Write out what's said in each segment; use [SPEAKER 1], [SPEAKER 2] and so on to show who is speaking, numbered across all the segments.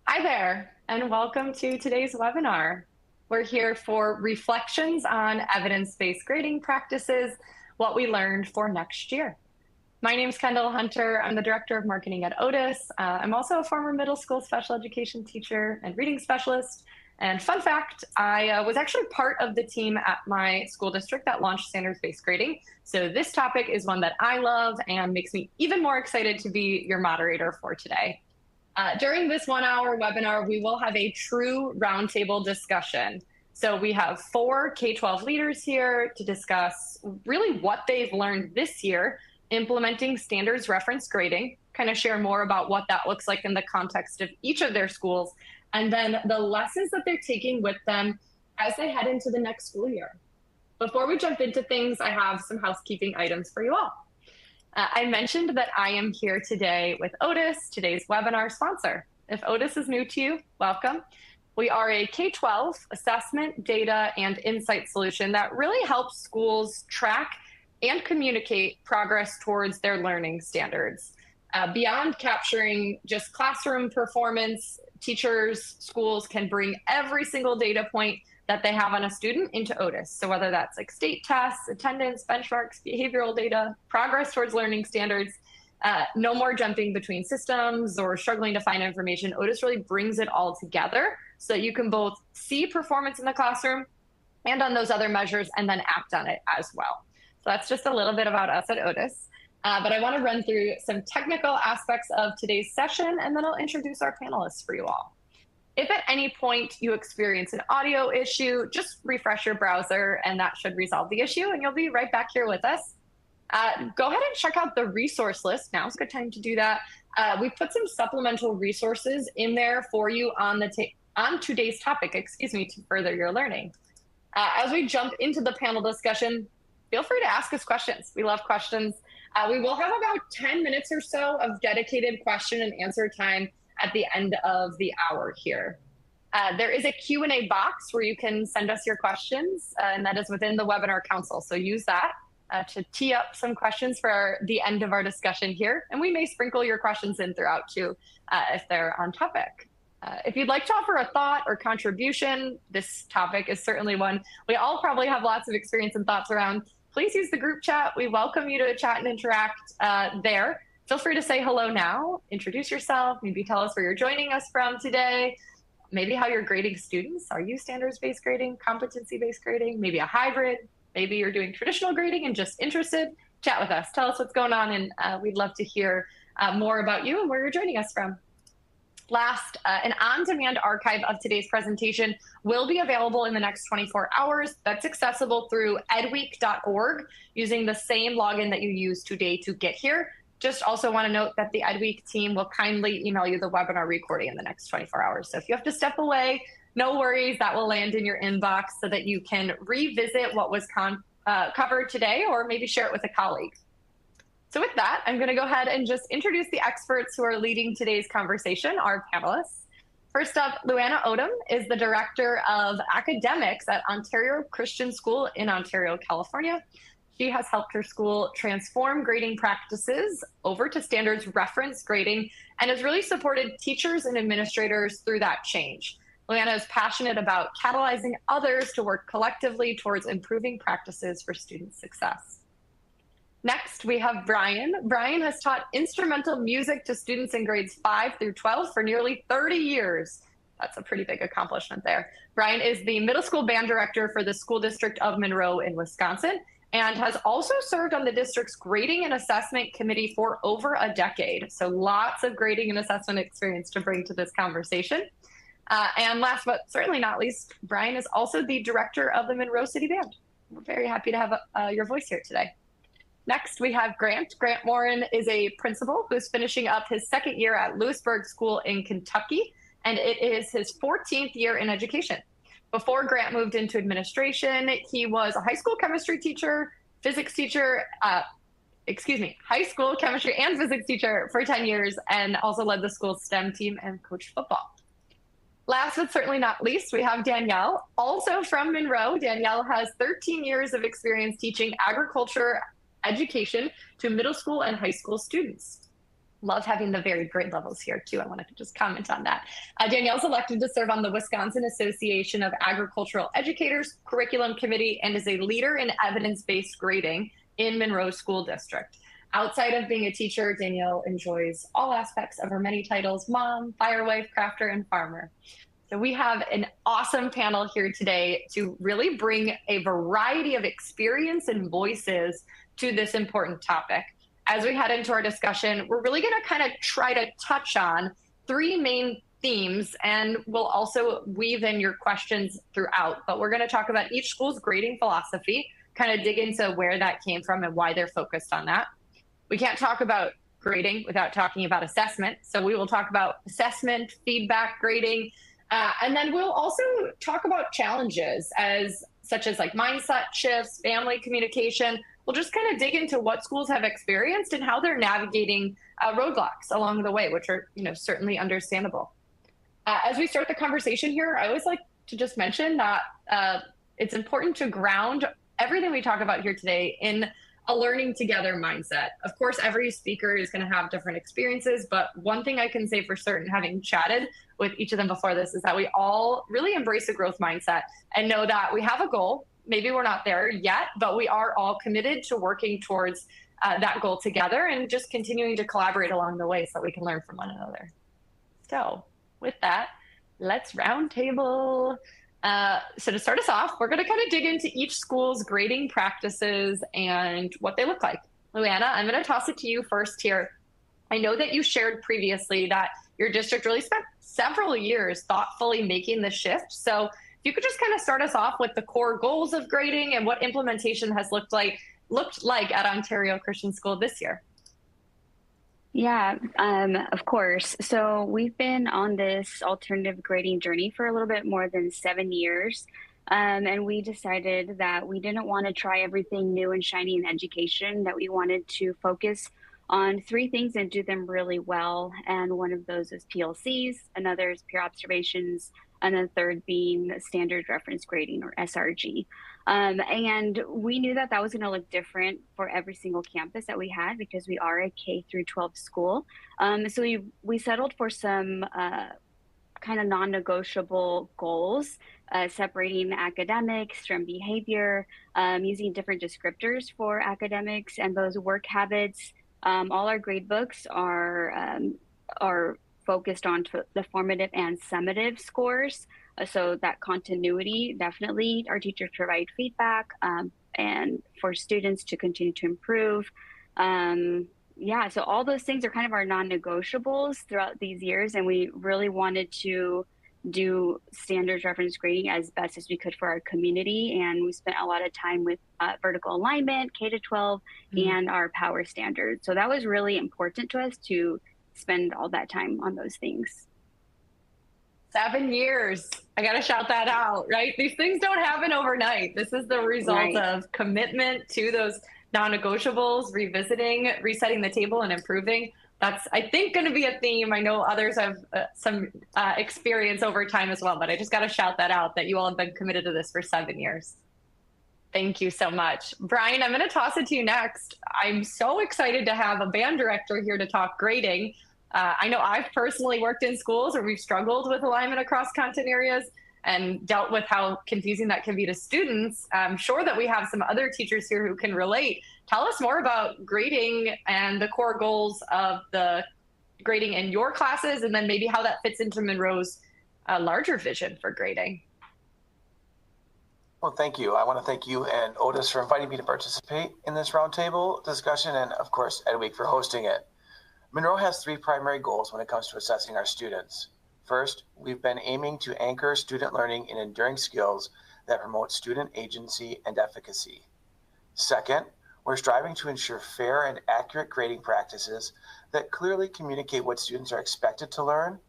[SPEAKER 1] Hi there, and welcome to today's webinar. We're here for reflections on evidence-based grading practices, what we learned for next year. My name is Kendall Hunter. I'm the Director of Marketing at Otis. I'm also a former middle school special education teacher and reading specialist. And fun fact, I was actually part of the team at my school district that launched standards-based grading. So this topic is one that I love and makes me even more excited to be your moderator for today. During this 1 hour webinar, we will have a true roundtable discussion. So we have 4 K-12 leaders here to discuss really what they've learned this year implementing standards reference grading, kind of share more about what that looks like in the context of each of their schools, and then the lessons that they're taking with them as they head into the next school year. Before we jump into things, I have some housekeeping items for you all. I mentioned that I am here today with Otis, today's webinar sponsor. If Otis is new to you, welcome. We are a K-12 assessment, data, and insight solution that really helps schools track and communicate progress towards their learning standards. Beyond capturing just classroom performance, teachers, schools can bring every single data point that they have on a student into Otis. So whether that's like state tests, attendance, benchmarks, behavioral data, progress towards learning standards, no more jumping between systems or struggling to find information. Otis really brings it all together so that you can both see performance in the classroom and on those other measures and then act on it as well. So that's just a little bit about us at Otis. But I want to run through some technical aspects of today's session, and then I'll introduce our panelists for you all. If at any point you experience an audio issue, just refresh your browser and that should resolve the issue and you'll be right back here with us. Go ahead and check out the resource list. Now's a good time to do that. We've put some supplemental resources in there for you on today's topic, to further your learning. As we jump into the panel discussion, feel free to ask us questions. We love questions. We will have about 10 minutes or so of dedicated question and answer time at the end of the hour here. There is a Q&A box where you can send us your questions, and that is within the webinar console. So use that to tee up some questions for the end of our discussion here. And we may sprinkle your questions in throughout too, if they're on topic. If you'd like to offer a thought or contribution, this topic is certainly one we all probably have lots of experience and thoughts around. Please use the group chat. We welcome you to chat and interact there. Feel free to say hello now, introduce yourself, maybe tell us where you're joining us from today, maybe how you're grading students. Are you standards-based grading, competency-based grading, maybe a hybrid? Maybe you're doing traditional grading and just interested. Chat with us, tell us what's going on, and we'd love to hear more about you and where you're joining us from. Last, an on-demand archive of today's presentation will be available in the next 24 hours. That's accessible through edweek.org using the same login that you used today to get here. Just also want to note that the EdWeek team will kindly email you the webinar recording in the next 24 hours. So if you have to step away, no worries, that will land in your inbox so that you can revisit what was covered today or maybe share it with a colleague. So with that, I'm going to go ahead and just introduce the experts who are leading today's conversation, our panelists. First up, Luana Odom is the Director of Academics at Ontario Christian School in Ontario, California. She has helped her school transform grading practices over to standards reference grading and has really supported teachers and administrators through that change. Luana is passionate about catalyzing others to work collectively towards improving practices for student success. Next, we have Brian. Brian has taught instrumental music to students in grades 5 through 12 for nearly 30 years. That's a pretty big accomplishment there. Brian is the middle school band director for the school district of Monroe in Wisconsin, and has also served on the district's grading and assessment committee for over a decade. So lots of grading and assessment experience to bring to this conversation. And last but certainly not least, Brian is also the director of the Monroe City Band. We're very happy to have your voice here today. Next, we have Grant. Grant Morin is a principal who's finishing up his second year at Lewisburg School in Kentucky, and it is his 14th year in education. Before Grant moved into administration, he was a high school chemistry teacher, physics teacher, high school chemistry and physics teacher for 10 years, and also led the school's STEM team and coached football. Last but certainly not least, we have Danielle, also from Monroe. Danielle has 13 years of experience teaching agriculture education to middle school and high school students. Love having the varied grade levels here too. I wanted to just comment on that. Danielle's elected to serve on the Wisconsin Association of Agricultural Educators Curriculum Committee and is a leader in evidence-based grading in Monroe School District. Outside of being a teacher, Danielle enjoys all aspects of her many titles: mom, firewife, crafter, and farmer. So we have an awesome panel here today to really bring a variety of experience and voices to this important topic. As we head into our discussion, we're really going to kind of try to touch on three main themes, and we'll also weave in your questions throughout. But we're going to talk about each school's grading philosophy, kind of dig into where that came from and why they're focused on that. We can't talk about grading without talking about assessment. So we will talk about assessment, feedback, grading, and then we'll also talk about challenges such as like mindset shifts, family communication. We'll just kind of dig into what schools have experienced and how they're navigating roadblocks along the way, which are, certainly understandable. As we start the conversation here, I always like to just mention that it's important to ground everything we talk about here today in a learning together mindset. Of course, every speaker is going to have different experiences, but one thing I can say for certain, having chatted with each of them before this, is that we all really embrace a growth mindset and know that we have a goal. Maybe we're not there yet, but we are all committed to working towards that goal together and just continuing to collaborate along the way so that we can learn from one another. So with that, let's roundtable. So to start us off, we're going to kind of dig into each school's grading practices and what they look like. Luana, I'm going to toss it to you first here. I know that you shared previously that your district really spent several years thoughtfully making the shift. So if you could just kind of start us off with the core goals of grading and what implementation has looked like at Ontario Christian School this year.
[SPEAKER 2] Yeah, of course. So we've been on this alternative grading journey for a little bit more than 7 years. And we decided that we didn't want to try everything new and shiny in education, that we wanted to focus on 3 things and do them really well. And one of those is PLCs, another is peer observations, and the third being standard reference grading, or SRG. And we knew that was going to look different for every single campus that we had because we are a K through 12 school. So we settled for some kind of non-negotiable goals, separating academics from behavior, using different descriptors for academics and those work habits. All our grade books are focused on the formative and summative scores. So that continuity, definitely our teachers provide feedback and for students to continue to improve. So all those things are kind of our non-negotiables throughout these years. And we really wanted to do standards reference grading as best as we could for our community. And we spent a lot of time with vertical alignment, K-12, and our power standards. So that was really important to us to spend all that time on those things.
[SPEAKER 1] 7 years. I got to shout that out, right? These things don't happen overnight. This is the result of commitment to those non-negotiables, revisiting, resetting the table, and improving. That's, I think, going to be a theme. I know others have some experience over time as well, but I just got to shout that out, that you all have been committed to this for 7 years. Thank you so much. Brian, I'm going to toss it to you next. I'm so excited to have a band director here to talk grading. I know I've personally worked in schools where we've struggled with alignment across content areas and dealt with how confusing that can be to students. I'm sure that we have some other teachers here who can relate. Tell us more about grading and the core goals of the grading in your classes, and then maybe how that fits into Monroe's larger vision for grading.
[SPEAKER 3] Well, thank you. I want to thank you and Otis for inviting me to participate in this roundtable discussion, and of course, EdWeek for hosting it. Monroe has 3 primary goals when it comes to assessing our students. First, we've been aiming to anchor student learning in enduring skills that promote student agency and efficacy. Second, we're striving to ensure fair and accurate grading practices that clearly communicate what students are expected to learn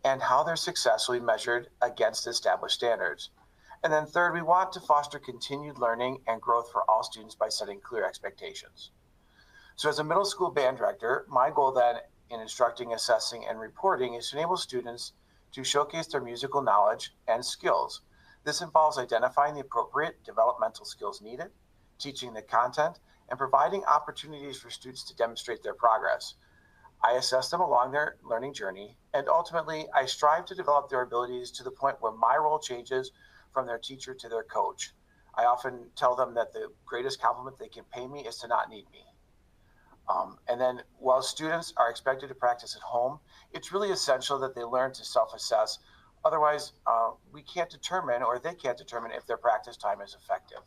[SPEAKER 3] and how their success will be measured against established standards. And then third, we want to foster continued learning and growth for all students by setting clear expectations. So as a middle school band director, my goal then in instructing, assessing, and reporting is to enable students to showcase their musical knowledge and skills. This involves identifying the appropriate developmental skills needed, teaching the content, and providing opportunities for students to demonstrate their progress. I assess them along their learning journey, and ultimately, I strive to develop their abilities to the point where my role changes from their teacher to their coach. I often tell them that the greatest compliment they can pay me is to not need me. And then while students are expected to practice at home, it's really essential that they learn to self-assess. Otherwise, we can't determine, or they can't determine, if their practice time is effective.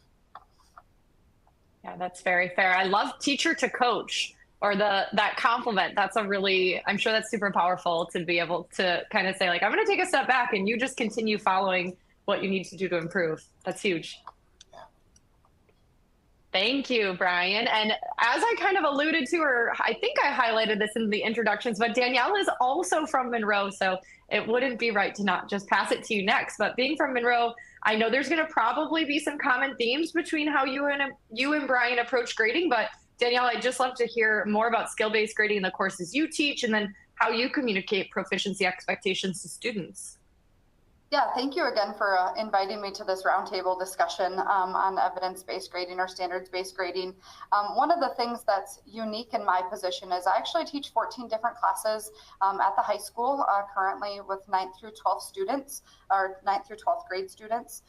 [SPEAKER 1] Yeah, that's very fair. I love teacher to coach, or that compliment. That's a really, I'm sure that's super powerful to be able to kind of say, like, I'm going to take a step back and you just continue following what you need to do to improve. That's huge. Thank you, Brian. And as I kind of alluded to, or I think I highlighted this in the introductions, but Danielle is also from Monroe, so it wouldn't be right to not just pass it to you next. But being from Monroe, I know there's going to probably be some common themes between how you and Brian approach grading. But Danielle, I'd just love to hear more about skill-based grading in the courses you teach, and then how you communicate proficiency expectations to students.
[SPEAKER 4] Yeah, thank you again for inviting me to this roundtable discussion on evidence-based grading or standards-based grading. One of the things that's unique in my position is I actually teach 14 different classes at the high school currently with 9th through 12th students, or 9th through 12th grade students.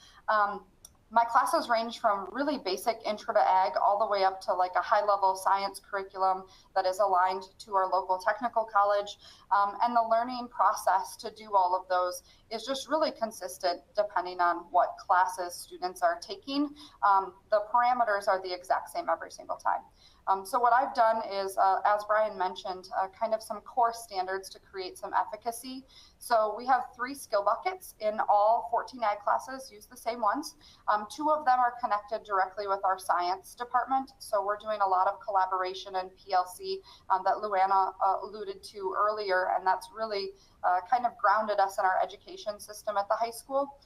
[SPEAKER 4] My classes range from really basic intro to ag all the way up to like a high level science curriculum that is aligned to our local technical college. And the learning process to do all of those is just really consistent depending on what classes students are taking. The parameters are the exact same every single time. So what I've done is, as Brian mentioned, kind of some core standards to create some efficacy. So we have 3 skill buckets in all 14 ag classes, use the same ones. 2 of them are connected directly with our science department. So we're doing a lot of collaboration and PLC that Luana alluded to earlier, and that's really kind of grounded us in our education system at the high school.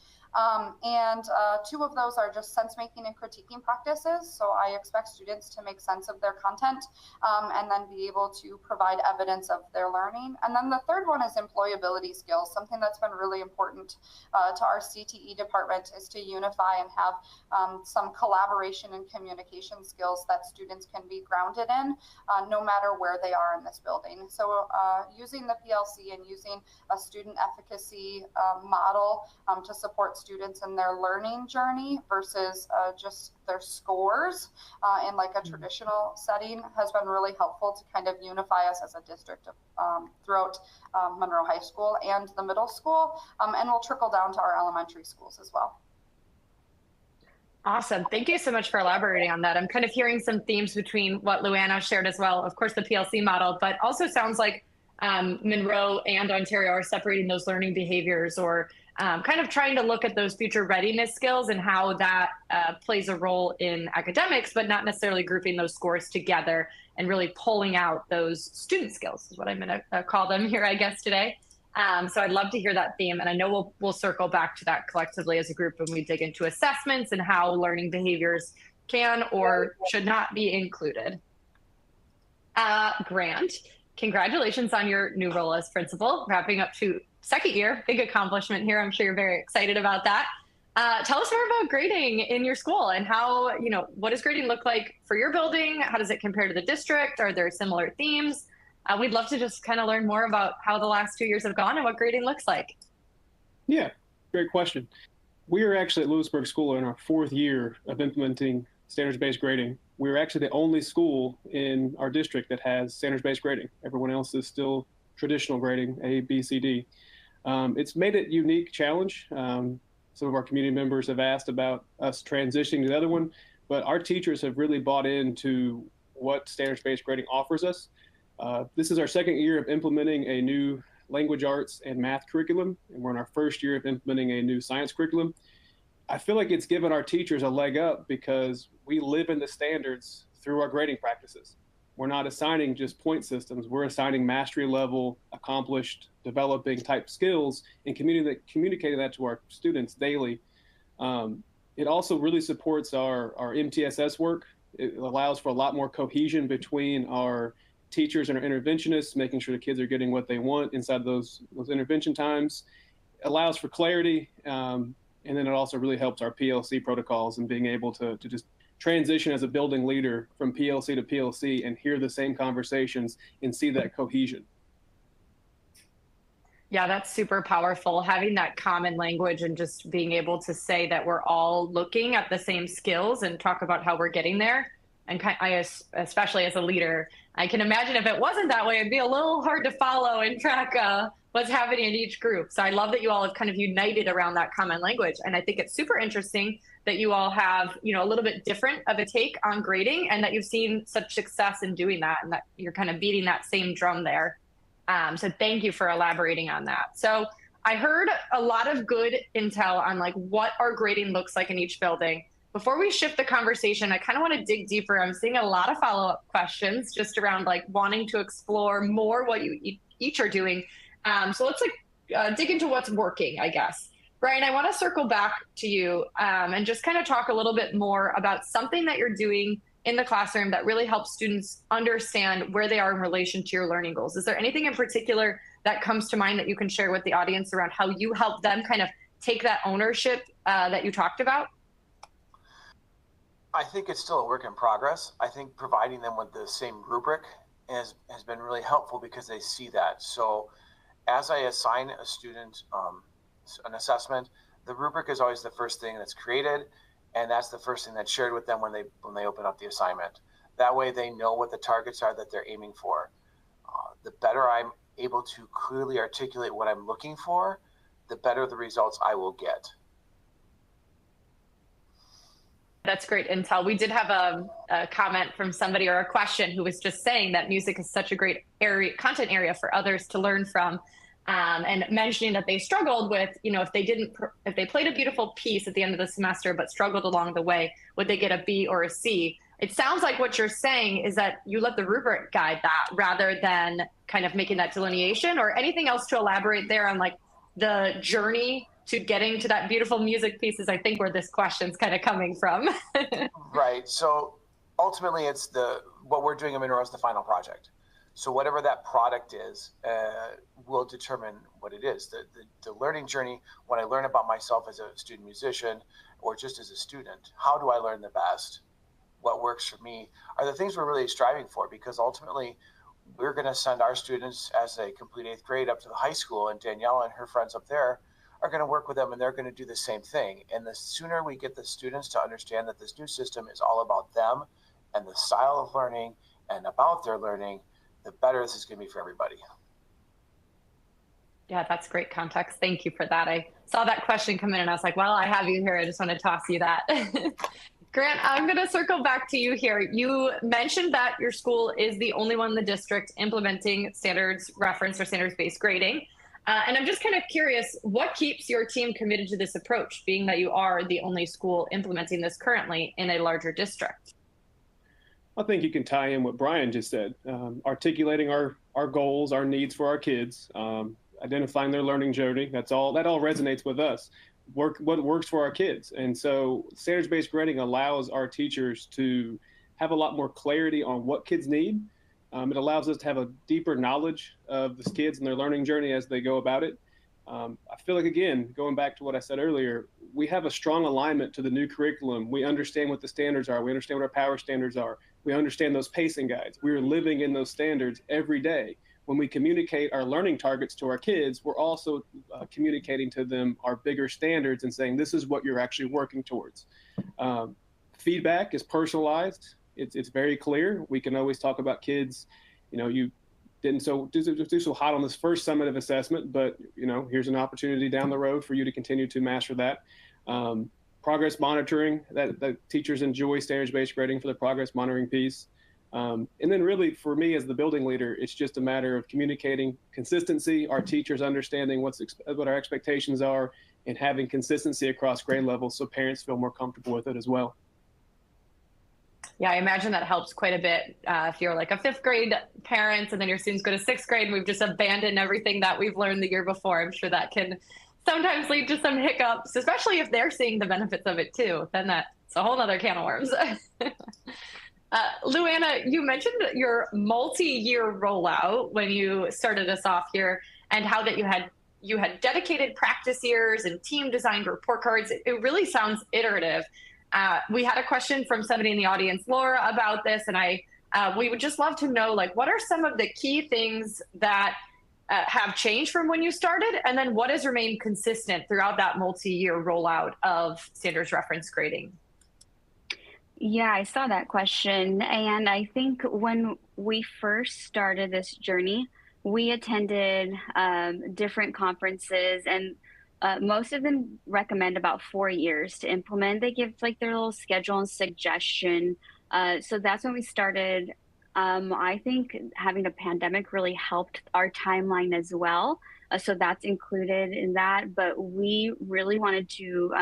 [SPEAKER 4] And 2 of those are just sense making and critiquing practices. So I expect students to make sense of their content and then be able to provide evidence of their learning. And then the 3rd one is employability skills. Something that's been really important to our CTE department is to unify and have some collaboration and communication skills that students can be grounded in no matter where they are in this building. So using the PLC and using a student efficacy model to support students in their learning journey versus just their scores in like a traditional setting has been really helpful to kind of unify us as a district throughout Monroe High School and the middle school, and will trickle down to our elementary schools as well.
[SPEAKER 1] Awesome. Thank you so much for elaborating on that. I'm kind of hearing some themes between what Luana shared as well, of course, the PLC model, but also sounds like Monroe and Ontario are separating those learning behaviors, or kind of trying to look at those future readiness skills and how that plays a role in academics, but not necessarily grouping those scores together and really pulling out those student skills is what I'm going to call them here, I guess, today. So I'd love to hear that theme. And I know we'll circle back to that collectively as a group when we dig into assessments and how learning behaviors can or should not be included. Grant, congratulations on your new role as principal, wrapping up to 2nd year, big accomplishment here. I'm sure you're very excited about that. Tell us more about grading in your school and how, what does grading look like for your building? How does it compare to the district? Are there similar themes? We'd love to just kind of learn more about how the last 2 years have gone and what grading looks like.
[SPEAKER 5] Yeah, great question. We are actually at Lewisburg School in our 4th year of implementing standards-based grading. We're actually the only school in our district that has standards-based grading. Everyone else is still traditional grading, A, B, C, D. It's made it a unique challenge. Some of our community members have asked about us transitioning to the other one, but our teachers have really bought into what standards-based grading offers us. This is our 2nd year of implementing a new language arts and math curriculum, and we're in our 1st year of implementing a new science curriculum. I feel like it's given our teachers a leg up because we live in the standards through our grading practices. We're not assigning just point systems. We're assigning mastery level, accomplished, developing type skills and communicating that to our students daily. It also really supports our MTSS work. It allows for a lot more cohesion between our teachers and our interventionists, making sure the kids are getting what they want inside those intervention times. It allows for clarity, and then it also really helps our PLC protocols and being able to just transition as a building leader from PLC to PLC and hear the same conversations and see that cohesion.
[SPEAKER 1] Yeah, that's super powerful. Having that common language and just being able to say that we're all looking at the same skills and talk about how we're getting there. And especially as a leader, I can imagine if it wasn't that way, it'd be a little hard to follow and track what's happening in each group. So I love that you all have kind of united around that common language. And I think it's super interesting that you all have, a little bit different of a take on grading, and that you've seen such success in doing that, and that you're kind of beating that same drum there. So thank you for elaborating on that. So I heard a lot of good intel on like what our grading looks like in each building. Before we shift the conversation, I kind of want to dig deeper. I'm seeing a lot of follow-up questions just around like wanting to explore more what you each are doing. So let's dig into what's working, I guess. Brian, I want to circle back to you and just kind of talk a little bit more about something that you're doing in the classroom that really helps students understand where they are in relation to your learning goals. Is there anything in particular that comes to mind that you can share with the audience around how you help them kind of take that ownership that you talked about?
[SPEAKER 3] I think it's still a work in progress. I think providing them with the same rubric has been really helpful because they see that. So as I assign a student an assessment, the rubric is always the first thing that's created. And that's the first thing that's shared with them when they open up the assignment. That way they know what the targets are that they're aiming for. The better I'm able to clearly articulate what I'm looking for, the better the results I will get.
[SPEAKER 1] That's great intel. We did have a comment from somebody, or a question, who was just saying that music is such a great content area for others to learn from. And mentioning that they struggled with, if they played a beautiful piece at the end of the semester but struggled along the way, would they get a B or a C? It sounds like what you're saying is that you let the rubric guide that rather than kind of making that delineation. Or anything else to elaborate there on like the journey to getting to that beautiful music piece is, I think, where this question's kind of coming from.
[SPEAKER 3] Right. So ultimately it's what we're doing in Monroe is the final project. So whatever that product is will determine what it is. The learning journey, when I learn about myself as a student musician or just as a student, how do I learn the best? What works for me are the things we're really striving for, because ultimately we're going to send our students as they complete 8th grade up to the high school, and Danielle and her friends up there are going to work with them, and they're going to do the same thing. And the sooner we get the students to understand that this new system is all about them and the style of learning and about their learning, the better this is going to be for everybody.
[SPEAKER 1] Yeah, that's great context. Thank you for that. I saw that question come in and I was like, well, I have you here. I just want to toss you that. Grant, I'm going to circle back to you here. You mentioned that your school is the only one in the district implementing standards reference or standards-based grading. And I'm just kind of curious, what keeps your team committed to this approach, being that you are the only school implementing this currently in a larger district?
[SPEAKER 5] I think you can tie in what Brian just said, articulating our goals, our needs for our kids, identifying their learning journey. That all resonates with us. What works for our kids. And so standards-based grading allows our teachers to have a lot more clarity on what kids need. It allows us to have a deeper knowledge of the kids and their learning journey as they go about it. I feel like, again, going back to what I said earlier, we have a strong alignment to the new curriculum. We understand what the standards are. We understand what our power standards are. We understand those pacing guides. We are living in those standards every day. When we communicate our learning targets to our kids, we're also communicating to them our bigger standards and saying, this is what you're actually working towards. Feedback is personalized. It's very clear. We can always talk about kids, you didn't do so hot on this first summative assessment, but here's an opportunity down the road for you to continue to master that. Progress monitoring, that teachers enjoy standards-based grading for the progress monitoring piece. And then really for me as the building leader, it's just a matter of communicating consistency, our teachers understanding what our expectations are, and having consistency across grade levels so parents feel more comfortable with it as well.
[SPEAKER 1] Yeah, I imagine that helps quite a bit if you're like a 5th grade parent and then your students go to 6th grade and we've just abandoned everything that we've learned the year before. I'm sure that can sometimes lead to some hiccups, especially if they're seeing the benefits of it too. Then that's a whole other can of worms. Luana, you mentioned your multi-year rollout when you started us off here, and how that you had dedicated practice years and team designed report cards. It really sounds iterative. We had a question from somebody in the audience, Laura, about this, and we would just love to know, like, what are some of the key things that have changed from when you started, and then what has remained consistent throughout that multi-year rollout of standards reference grading?
[SPEAKER 2] Yeah, I saw that question. And I think when we first started this journey, we attended different conferences, and most of them recommend about 4 years to implement. They give like their little schedule and suggestion. So that's when we started. I think having a pandemic really helped our timeline as well. So that's included in that. But we really wanted to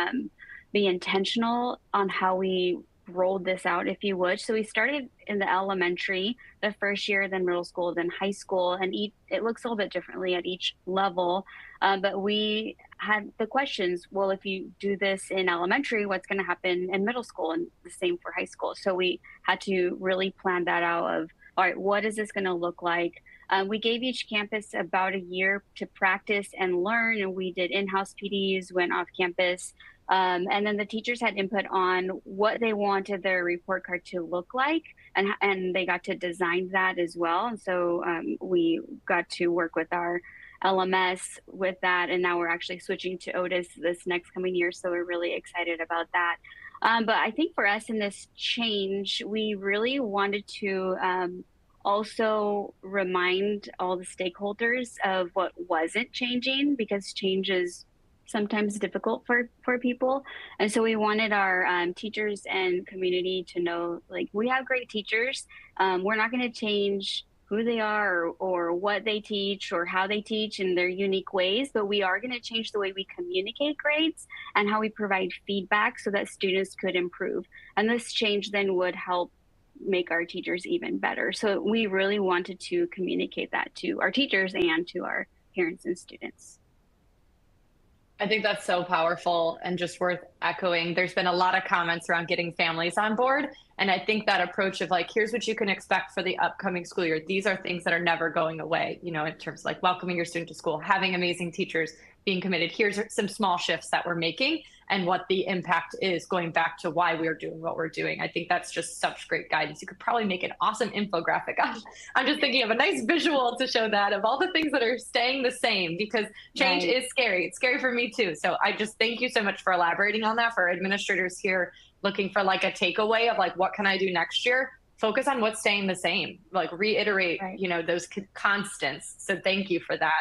[SPEAKER 2] be intentional on how we rolled this out, if you would. So we started in the elementary, the first year, then middle school, then high school, and it looks a little bit differently at each level. But we had the questions, well, if you do this in elementary, what's going to happen in middle school, and the same for high school. So we had to really plan that out of, all right, what is this going to look like? We gave each campus about a year to practice and learn, and we did in-house PDs, went off campus. And then the teachers had input on what they wanted their report card to look like, and they got to design that as well. And so we got to work with our LMS with that, and now we're actually switching to Otis this next coming year, so we're really excited about that. But I think for us in this change, we really wanted to also remind all the stakeholders of what wasn't changing, because change is sometimes difficult for people. And so we wanted our teachers and community to know, like, we have great teachers. We're not going to change who they are or what they teach or how they teach in their unique ways, but we are going to change the way we communicate grades and how we provide feedback so that students could improve. And this change then would help make our teachers even better. So we really wanted to communicate that to our teachers and to our parents and students.
[SPEAKER 1] I think that's so powerful and just worth echoing. There's been a lot of comments around getting families on board. And I think that approach of like, here's what you can expect for the upcoming school year. These are things that are never going away, you know, in terms of like welcoming your student to school, having amazing teachers, being committed. Here's some small shifts that we're making and what the impact is going back to why we're doing what we're doing. I think that's just such great guidance. You could probably make an awesome infographic. I'm just thinking of a nice visual to show that of all the things that are staying the same, because change is scary. It's scary for me too. So I just thank you so much for elaborating on that. For administrators here looking for like a takeaway of like, what can I do next year? Focus on what's staying the same, like reiterate, you know, those constants. So thank you for that.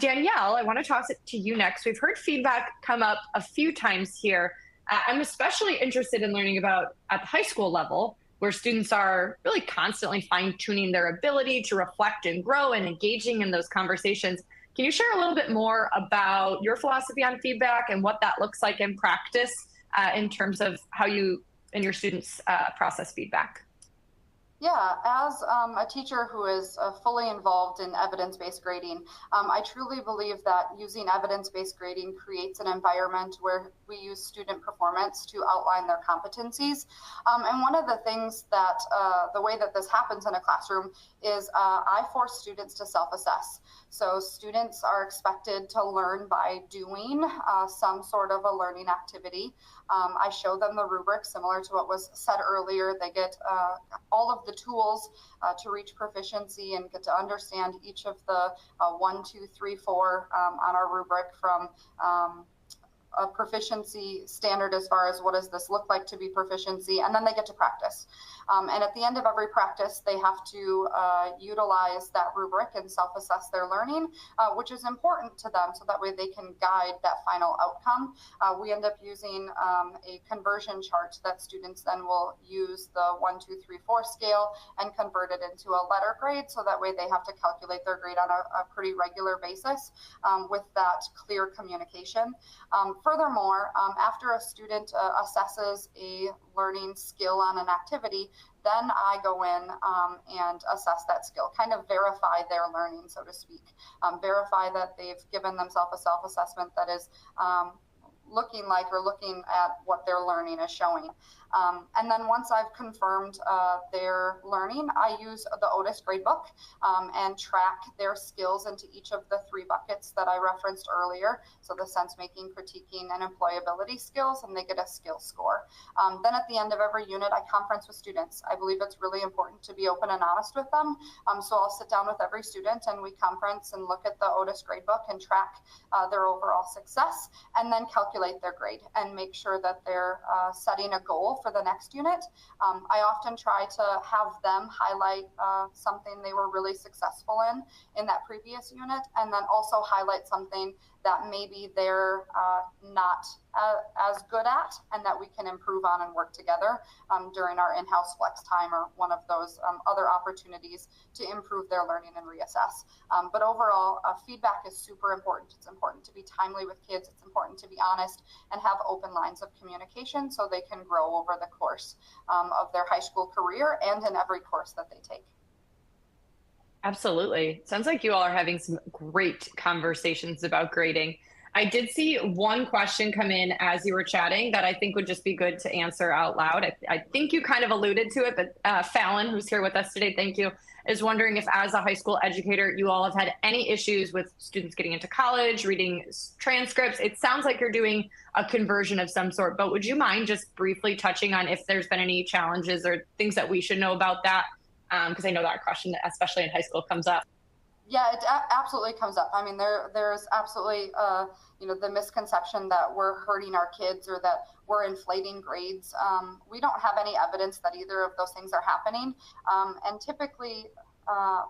[SPEAKER 1] Danielle, I want to toss it to you next. We've heard feedback come up a few times here. I'm especially interested in learning about at the high school level, where students are really constantly fine-tuning their ability to reflect and grow and engaging in those conversations. Can you share a little bit more about your philosophy on feedback and what that looks like in practice in terms of how you and your students process feedback?
[SPEAKER 4] Yeah, as a teacher who is fully involved in evidence-based grading, I truly believe that using evidence-based grading creates an environment where we use student performance to outline their competencies. And one of the things that the way that this happens in a classroom is I force students to self-assess. So students are expected to learn by doing some sort of a learning activity. I show them the rubric, similar to what was said earlier. They get all of the tools to reach proficiency and get to understand each of the 1, 2, 3, 4 on our rubric, from a proficiency standard as far as what does this look like to be proficiency, and then they get to practice. And at the end of every practice, they have to utilize that rubric and self-assess their learning, which is important to them, so that way they can guide that final outcome. We end up using a conversion chart that students then will use the 1, 2, 3, 4 scale and convert it into a letter grade, so that way they have to calculate their grade on a pretty regular basis with that clear communication. Furthermore, after a student assesses a learning skill on an activity, then I go in and assess that skill, kind of verify their learning, so to speak, verify that they've given themselves a self-assessment that is looking like or looking at what their learning is showing. And then once I've confirmed their learning, I use the Otis gradebook and track their skills into each of the 3 buckets that I referenced earlier. So the sense making, critiquing, and employability skills, and they get a skill score. Then at the end of every unit, I conference with students. I believe it's really important to be open and honest with them. So I'll sit down with every student and we conference and look at the Otis gradebook and track their overall success, and then calculate their grade and make sure that they're setting a goal for the next unit. I often try to have them highlight something they were really successful in that previous unit, and then also highlight something that maybe they're not as good at, and that we can improve on and work together during our in-house flex time, or one of those other opportunities to improve their learning and reassess. But overall, feedback is super important. It's important to be timely with kids. It's important to be honest and have open lines of communication so they can grow over the course of their high school career and in every course that they take.
[SPEAKER 1] Absolutely. Sounds like you all are having some great conversations about grading. I did see one question come in as you were chatting that I think would just be good to answer out loud. I think you kind of alluded to it, but Fallon, who's here with us today, thank you, is wondering if as a high school educator, you all have had any issues with students getting into college, reading transcripts. It sounds like you're doing a conversion of some sort, but would you mind just briefly touching on if there's been any challenges or things that we should know about that? Because I know that question, especially in high school, comes up.
[SPEAKER 4] Yeah, it absolutely comes up. I mean, there's absolutely, the misconception that we're hurting our kids or that we're inflating grades. We don't have any evidence that either of those things are happening. And typically,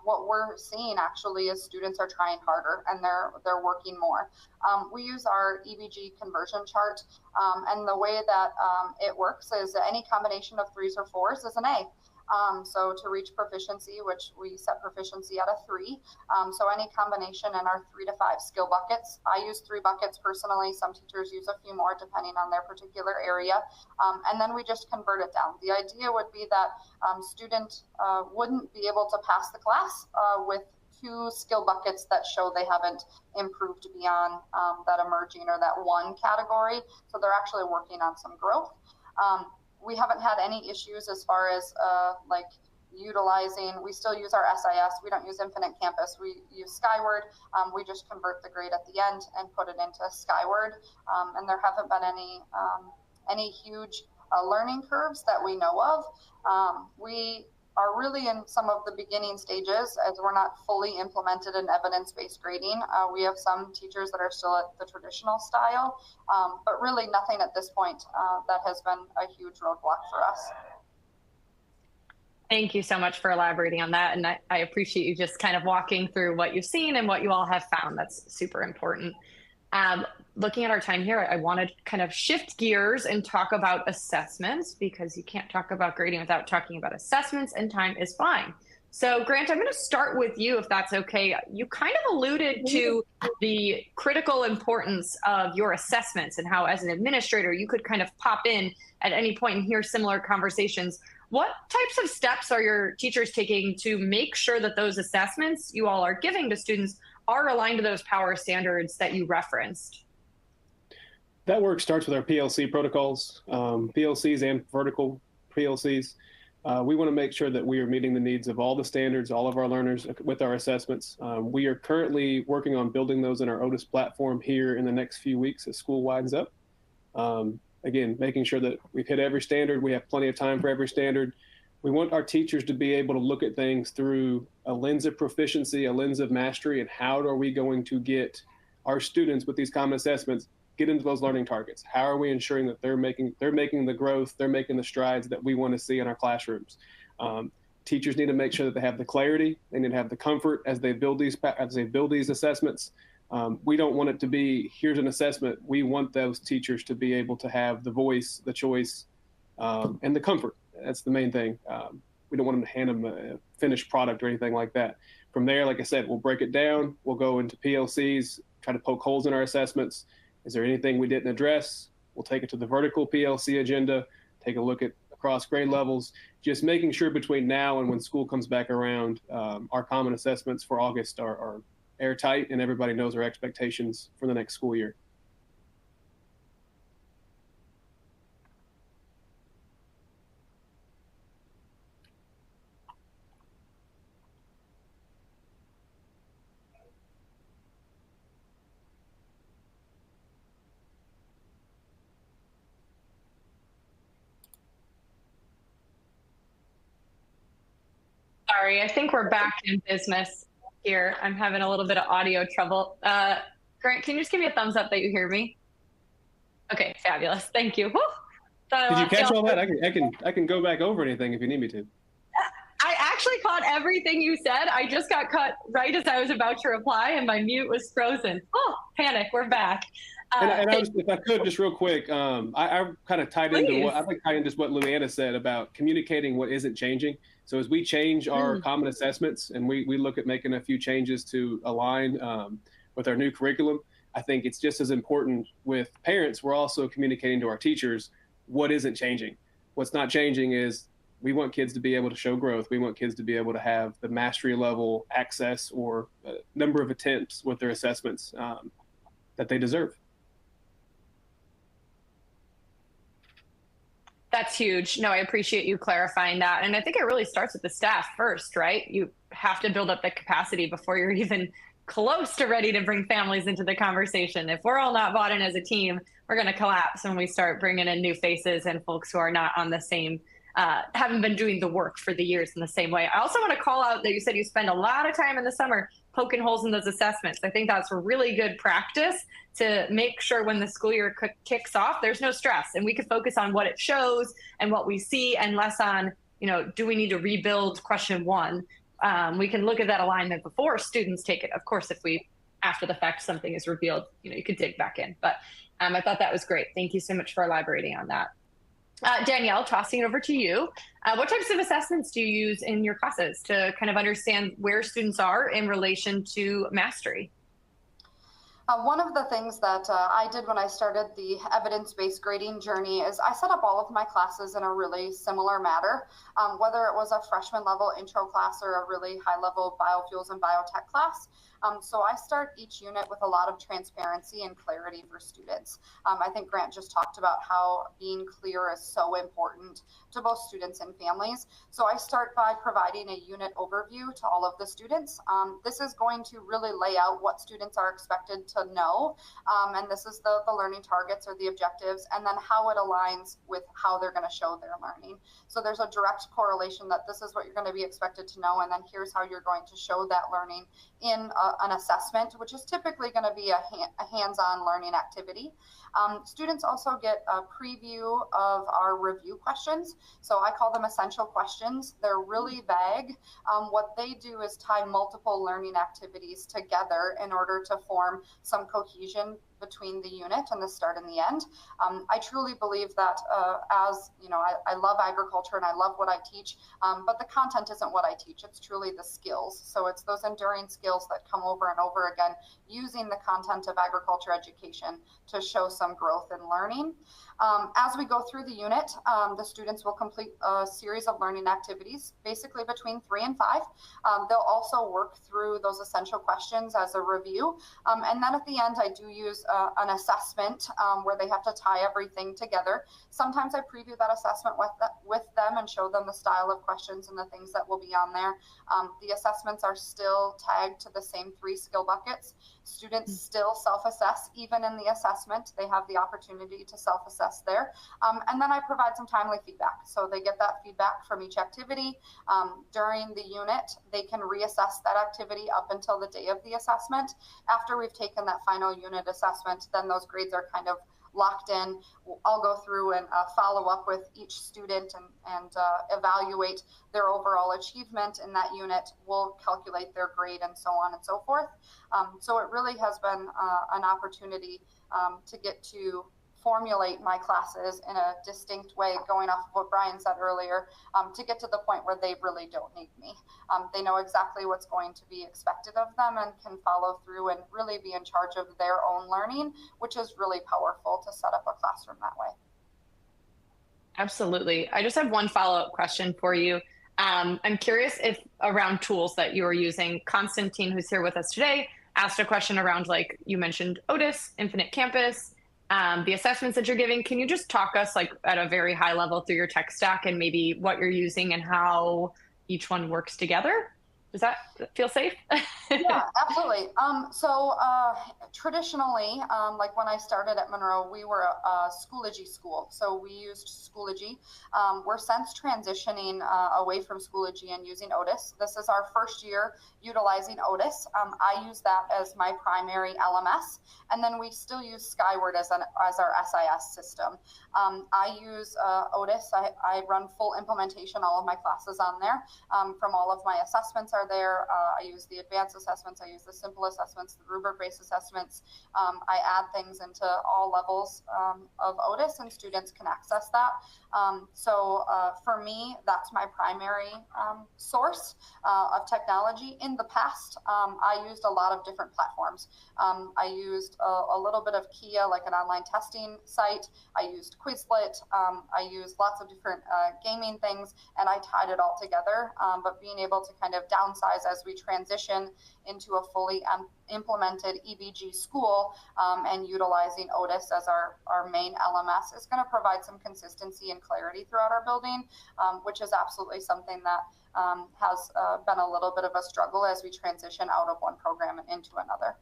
[SPEAKER 4] what we're seeing actually is students are trying harder and they're working more. We use our EBG conversion chart, and the way that it works is any combination of 3s or 4s is an A. So to reach proficiency, which we set proficiency at a 3, so any combination in our 3 to 5 skill buckets. I use 3 buckets personally. Some teachers use a few more depending on their particular area, and then we just convert it down. The idea would be that student wouldn't be able to pass the class with 2 skill buckets that show they haven't improved beyond that emerging or that 1 category. So they're actually working on some growth. We haven't had any issues as far as utilizing, we still use our SIS. We don't use Infinite Campus. We use Skyward. We just convert the grade at the end and put it into Skyward. And there haven't been any huge learning curves that we know of. We are really in some of the beginning stages as we're not fully implemented in evidence-based grading. We have some teachers that are still at the traditional style, but really nothing at this point that has been a huge roadblock for us.
[SPEAKER 1] Thank you so much for elaborating on that. And I appreciate you just kind of walking through what you've seen and what you all have found. That's super important. Looking at our time here, I want to kind of shift gears and talk about assessments, because you can't talk about grading without talking about assessments, and time is flying. So Grant, I'm going to start with you, if that's okay. You kind of alluded to the critical importance of your assessments and how, as an administrator, you could kind of pop in at any point and hear similar conversations. What types of steps are your teachers taking to make sure that those assessments you all are giving to students are aligned to those power standards that you referenced?
[SPEAKER 5] That work starts with our PLC protocols, PLCs and vertical PLCs. We want to make sure that we are meeting the needs of all the standards, all of our learners with our assessments. We are currently working on building those in our Otis platform here in the next few weeks as school widens up. Again, making sure that we've hit every standard, we have plenty of time for every standard. We want our teachers to be able to look at things through a lens of proficiency, a lens of mastery, and how are we going to get our students with these common assessments get into those learning targets? How are we ensuring that they're making the growth, they're making the strides that we want to see in our classrooms? Teachers need to make sure that they have the clarity, they need to have the comfort as they build these assessments. We don't want it to be, here's an assessment. We want those teachers to be able to have the voice, the choice, and the comfort. That's the main thing. We don't want them to hand them a finished product or anything like that. From there, like I said, we'll break it down. We'll go into PLCs, try to poke holes in our assessments. Is there anything we didn't address? We'll take it to the vertical PLC agenda, take a look at across grade levels, just making sure between now and when school comes back around, our common assessments for August are airtight and everybody knows our expectations for the next school year.
[SPEAKER 1] Sorry, I think we're back in business here. I'm having a little bit of audio trouble. Grant, can you just give me a thumbs up that you hear me? Okay, fabulous. Thank you. Whew.
[SPEAKER 5] Did you catch all that? I can go back over anything if you need me to.
[SPEAKER 1] I actually caught everything you said. I just got cut right as I was about to reply, and my mute was frozen. Oh, panic! We're back.
[SPEAKER 5] If I could, just real quick, I kind of tied into what Luanna said about communicating what isn't changing. So as we change our common assessments and we look at making a few changes to align with our new curriculum, I think it's just as important with parents. We're also communicating to our teachers what isn't changing. What's not changing is we want kids to be able to show growth. We want kids to be able to have the mastery level access or number of attempts with their assessments that they deserve.
[SPEAKER 1] That's huge. No, I appreciate you clarifying that. And I think it really starts with the staff first, right? You have to build up the capacity before you're even close to ready to bring families into the conversation. If we're all not bought in as a team, we're going to collapse when we start bringing in new faces and folks who are not on the same, haven't been doing the work for the years in the same way. I also want to call out that you said you spend a lot of time in the summer poking holes in those assessments. I think that's a really good practice to make sure when the school year kicks off, there's no stress and we can focus on what it shows and what we see and less on, do we need to rebuild question one? We can look at that alignment before students take it. Of course, if after the fact, something is revealed, you could dig back in. But I thought that was great. Thank you so much for elaborating on that. Danielle, tossing it over to you. What types of assessments do you use in your classes to kind of understand where students are in relation to mastery?
[SPEAKER 4] One of the things that I did when I started the evidence-based grading journey is I set up all of my classes in a really similar manner, whether it was a freshman level intro class or a really high level biofuels and biotech class. So I start each unit with a lot of transparency and clarity for students. I think Grant just talked about how being clear is so important to both students and families. So I start by providing a unit overview to all of the students. This is going to really lay out what students are expected to know. And this is the learning targets or the objectives, and then how it aligns with how they're going to show their learning. So there's a direct correlation that this is what you're going to be expected to know, and then here's how you're going to show that learning in an assessment, which is typically going to be a hands-on learning activity. Students also get a preview of our review questions. So I call them essential questions. They're really vague. What they do is tie multiple learning activities together in order to form some cohesion between the unit and the start and the end. I truly believe that I love agriculture and I love what I teach, but the content isn't what I teach. It's truly the skills. So it's those enduring skills that come over and over again, using the content of agriculture education to show some growth in learning. As we go through the unit, the students will complete a series of learning activities, basically between 3 and 5. They'll also work through those essential questions as a review. And then at the end, I do use an assessment where they have to tie everything together. Sometimes I preview that assessment with them and show them the style of questions and the things that will be on there. The assessments are still tagged to the same 3 skill buckets. Students still self-assess even in the assessment. They have the opportunity to self-assess there. And then I provide some timely feedback. So they get that feedback from each activity. During the unit, they can reassess that activity up until the day of the assessment. After we've taken that final unit assessment, then those grades are kind of locked in. I'll go through and follow up with each student and evaluate their overall achievement in that unit. We'll calculate their grade and so on and so forth. So it really has been an opportunity to get to formulate my classes in a distinct way, going off of what Brian said earlier, to get to the point where they really don't need me. They know exactly what's going to be expected of them and can follow through and really be in charge of their own learning, which is really powerful to set up a classroom that way.
[SPEAKER 1] Absolutely. I just have one follow-up question for you. I'm curious if around tools that you are using. Constantine, who's here with us today, asked a question around, like you mentioned, Otis, Infinite Campus, the assessments that you're giving. Can you just talk us at a very high level through your tech stack and maybe what you're using and how each one works together? Does that feel safe?
[SPEAKER 4] Yeah, absolutely. Traditionally, like when I started at Monroe, we were a Schoology school. So we used Schoology. We're since transitioning away from Schoology and using Otis. This is our first year utilizing Otis. I use that as my primary LMS. And then we still use Skyward as our SIS system. I use Otis. I run full implementation, all of my classes on there. From all of my assessments are there. I use the advanced assessments. I use the simple assessments, the rubric-based assessments. I add things into all levels of Otis, and students can access that. For me, that's my primary source of technology. In the past, I used a lot of different platforms. I used a little bit of Kia, like an online testing site. I used Quizlet. I used lots of different gaming things, and I tied it all together. But being able to kind of downsize as we transition into a fully implemented EBG school and utilizing Otis as our main LMS is going to provide some consistency and clarity throughout our building, which is absolutely something that has been a little bit of a struggle as we transition out of one program and into another.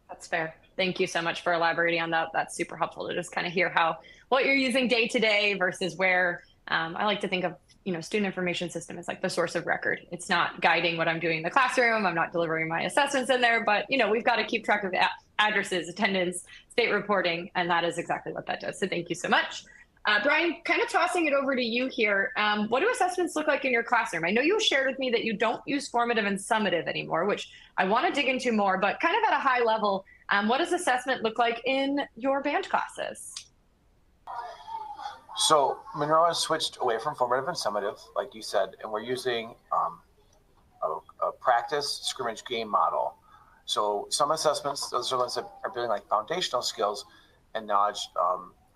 [SPEAKER 1] That's fair. Thank you so much for elaborating on that. That's super helpful to just kind of hear what you're using day to day versus where I like to think of, student information system is like the source of record. It's not guiding what I'm doing in the classroom. I'm not delivering my assessments in there, but we've got to keep track of addresses, attendance, state reporting, and that is exactly what that does. So thank you so much. Brian, kind of tossing it over to you here. What do assessments look like in your classroom? I know you shared with me that you don't use formative and summative anymore, which I want to dig into more, but kind of at a high level, what does assessment look like in your band classes?
[SPEAKER 3] So Monroe has switched away from formative and summative, like you said, and we're using a practice scrimmage game model. So some assessments, those are ones that are building like foundational skills and knowledge.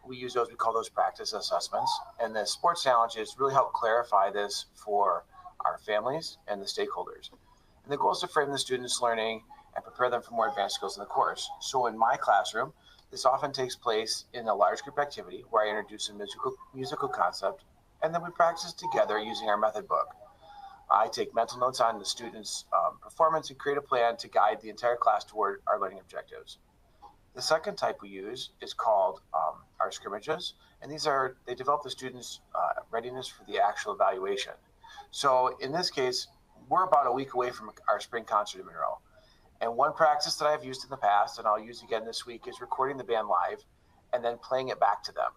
[SPEAKER 3] We use those, we call those practice assessments. And the sports challenges really help clarify this for our families and the stakeholders. And the goal is to frame the students' learning and prepare them for more advanced skills in the course. So in my classroom, this often takes place in a large group activity where I introduce a musical concept, and then we practice together using our method book. I take mental notes on the students' performance and create a plan to guide the entire class toward our learning objectives. The second type we use is called our scrimmages, and they develop the students' readiness for the actual evaluation. So in this case, we're about a week away from our spring concert in Monroe. And one practice that I've used in the past, and I'll use again this week, is recording the band live and then playing it back to them.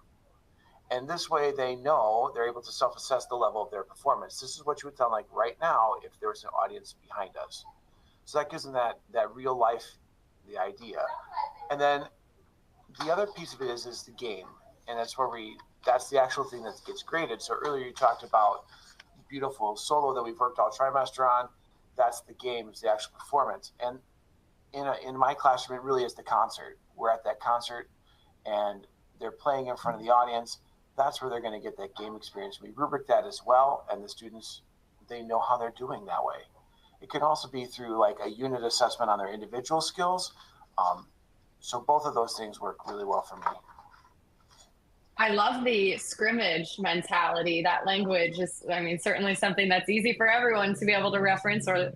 [SPEAKER 3] And this way they know they're able to self-assess the level of their performance. This is what you would sound like right now if there was an audience behind us. So that gives them that real life, the idea. And then the other piece of it is the game. And that's the actual thing that gets graded. So earlier you talked about the beautiful solo that we've worked all trimester on. That's the game, it's the actual performance. And in my classroom, it really is the concert. We're at that concert and they're playing in front of the audience. That's where they're going to get that game experience. We rubric that as well, and the students, they know how they're doing that way. It can also be through like a unit assessment on their individual skills. So both of those things work really well for me.
[SPEAKER 1] I love the scrimmage mentality. That language is, certainly something that's easy for everyone to be able to reference, or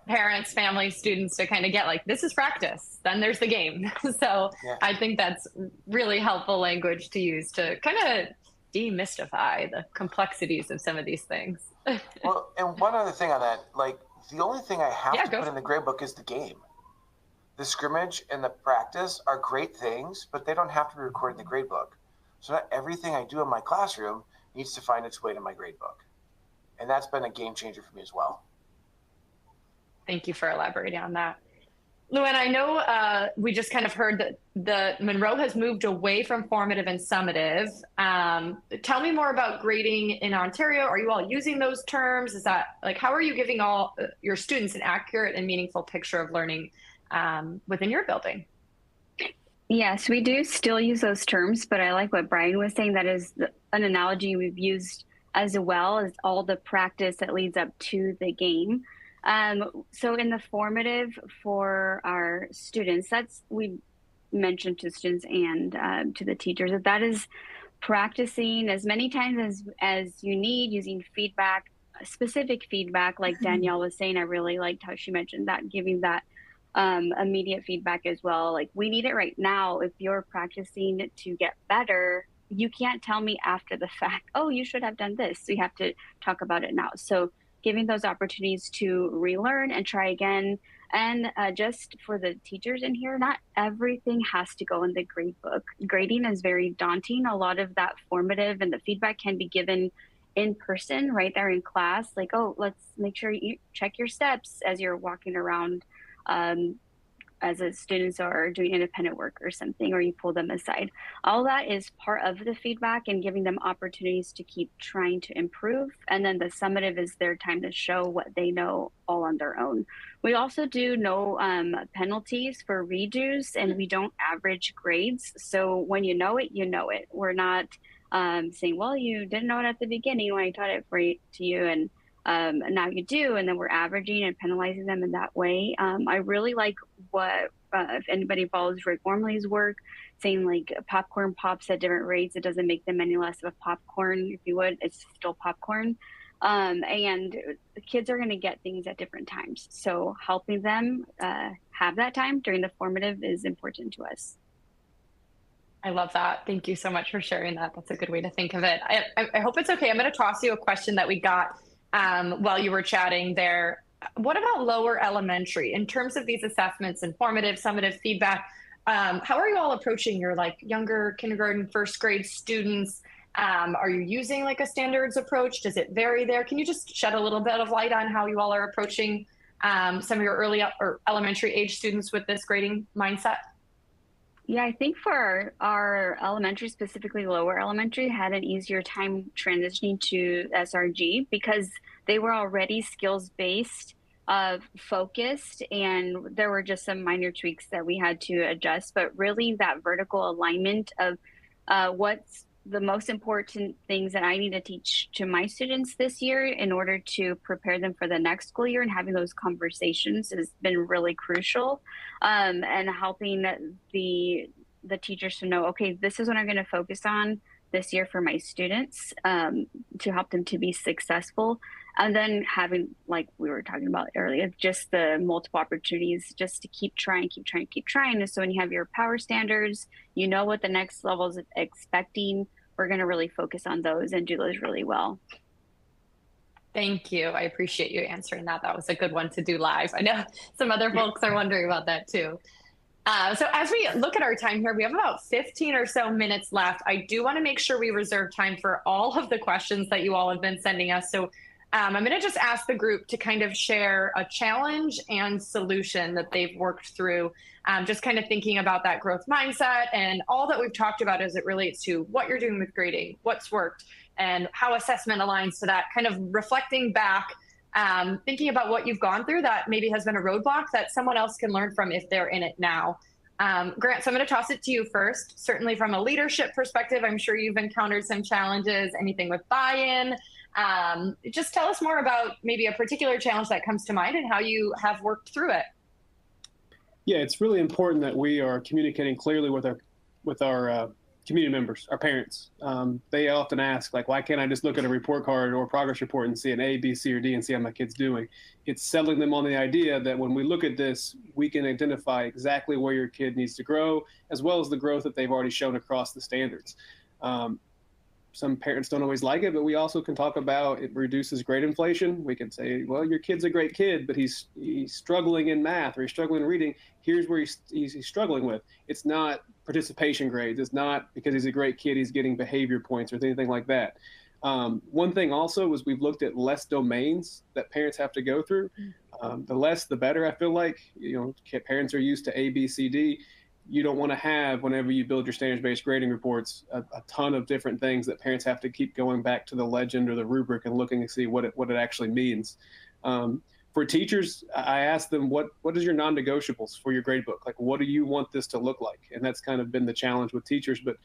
[SPEAKER 1] parents, families, students to kind of get like, this is practice, then there's the game. So yeah. I think that's really helpful language to use to kind of demystify the complexities of some of these things.
[SPEAKER 3] Well, and one other thing on that, like the only thing I have to put in the grade book is the game. The scrimmage and the practice are great things, but they don't have to be recorded in the grade book. So not everything I do in my classroom needs to find its way to my grade book. And that's been a game changer for me as well.
[SPEAKER 1] Thank you for elaborating on that. Luann, I know we just kind of heard that the Monroe has moved away from formative and summative. Tell me more about grading in Ontario. Are you all using those terms? Is that like, how are you giving all your students an accurate and meaningful picture of learning within your building?
[SPEAKER 2] Yes, we do still use those terms, but I like what Brian was saying. That is an analogy we've used as well as all the practice that leads up to the game. So in the formative for our students, we mentioned to students and to the teachers that is practicing as many times as you need, using feedback specific feedback, like Danielle was saying. I really liked how she mentioned that, giving that immediate feedback as well. Like, we need it right now. If you're practicing to get better, you can't tell me after the fact, oh, you should have done this. So you have to talk about it now. So giving those opportunities to relearn and try again. And just for the teachers in here, not everything has to go in the grade book. Grading is very daunting. A lot of that formative and the feedback can be given in person right there in class. Like, oh, let's make sure you check your steps as you're walking around, as the students are doing independent work or something, or you pull them aside. All that is part of the feedback and giving them opportunities to keep trying to improve. And then the summative is their time to show what they know all on their own. We also do no penalties for redos, and we don't average grades. So when you know it, you know it. We're not saying, well, you didn't know it at the beginning when I taught it to you, and now you do, and then we're averaging and penalizing them in that way. I really like what, if anybody follows Rick Wormley's work, saying like popcorn pops at different rates. It doesn't make them any less of a popcorn. If you would, it's still popcorn. And the kids are going to get things at different times. So helping them have that time during the formative is important to us.
[SPEAKER 1] I love that. Thank you so much for sharing that. That's a good way to think of it. I hope it's okay. I'm going to toss you a question that we got while you were chatting there. What about lower elementary in terms of these assessments and formative, summative feedback? How are you all approaching your like younger kindergarten, first grade students? Are you using like a standards approach? Does it vary there? Can you just shed a little bit of light on how you all are approaching some of your early or elementary age students with this grading mindset?
[SPEAKER 2] Yeah, I think for our elementary, specifically lower elementary, had an easier time transitioning to SRG because they were already skills-based, focused, and there were just some minor tweaks that we had to adjust. But really that vertical alignment of what's the most important things that I need to teach to my students this year in order to prepare them for the next school year, and having those conversations has been really crucial, and helping the teachers to know, okay, this is what I'm going to focus on this year for my students, to help them to be successful. And then having, like we were talking about earlier, just the multiple opportunities just to keep trying. And so when you have your power standards, you know what the next level is expecting. We're going to really focus on those and do those really well.
[SPEAKER 1] Thank you. I appreciate you answering that. That was a good one to do live. I know some other folks are wondering about that too. So as we look at our time here, we have about 15 or so minutes left. I do want to make sure we reserve time for all of the questions that you all have been sending us. So I'm going to just ask the group to kind of share a challenge and solution that they've worked through, just kind of thinking about that growth mindset and all that we've talked about as it relates to what you're doing with grading, what's worked, and how assessment aligns to that, kind of reflecting back, thinking about what you've gone through that maybe has been a roadblock that someone else can learn from if they're in it now. Grant, so I'm going to toss it to you first. Certainly from a leadership perspective, I'm sure you've encountered some challenges, anything with buy-in. Just tell us more about maybe a particular challenge that comes to mind and how you have worked through it.
[SPEAKER 5] Yeah, it's really important that we are communicating clearly with our community members, our parents. They often ask, like, why can't I just look at a report card or progress report and see an A, B, C, or D and see how my kid's doing? It's settling them on the idea that when we look at this, we can identify exactly where your kid needs to grow, as well as the growth that they've already shown across the standards. Some parents don't always like it, but we also can talk about it reduces grade inflation. We can say, well, your kid's a great kid, but he's struggling in math or he's struggling in reading. Here's where he's struggling with. It's not participation grades. It's not because he's a great kid, he's getting behavior points or anything like that. One thing also is we've looked at less domains that parents have to go through. The less, the better, I feel like. Parents are used to A, B, C, D. You don't want to have, whenever you build your standards-based grading reports, a ton of different things that parents have to keep going back to the legend or the rubric and looking to see what it actually means. For teachers, I ask them, what is your non-negotiables for your grade book? Like, what do you want this to look like? And that's kind of been the challenge with teachers. But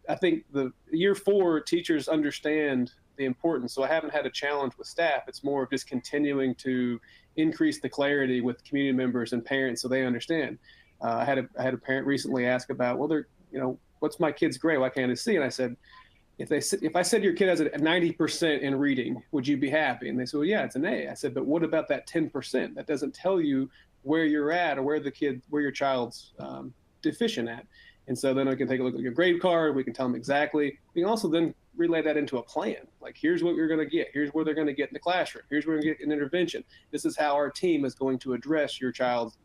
[SPEAKER 5] I think the year 4, teachers understand the importance. So I haven't had a challenge with staff. It's more of just continuing to increase the clarity with community members and parents so they understand. I had a parent recently ask about, well, what's my kid's grade? Why can't I see? And I said, if I said your kid has a 90% in reading, would you be happy? And they said, well, yeah, it's an A. I said, but what about that 10%? That doesn't tell you where you're at or where your child's deficient at. And so then we can take a look at your grade card. We can tell them exactly. We can also then relay that into a plan. Like, here's what you're going to get. Here's where they're going to get in the classroom. Here's where we're going to get an intervention. This is how our team is going to address your child's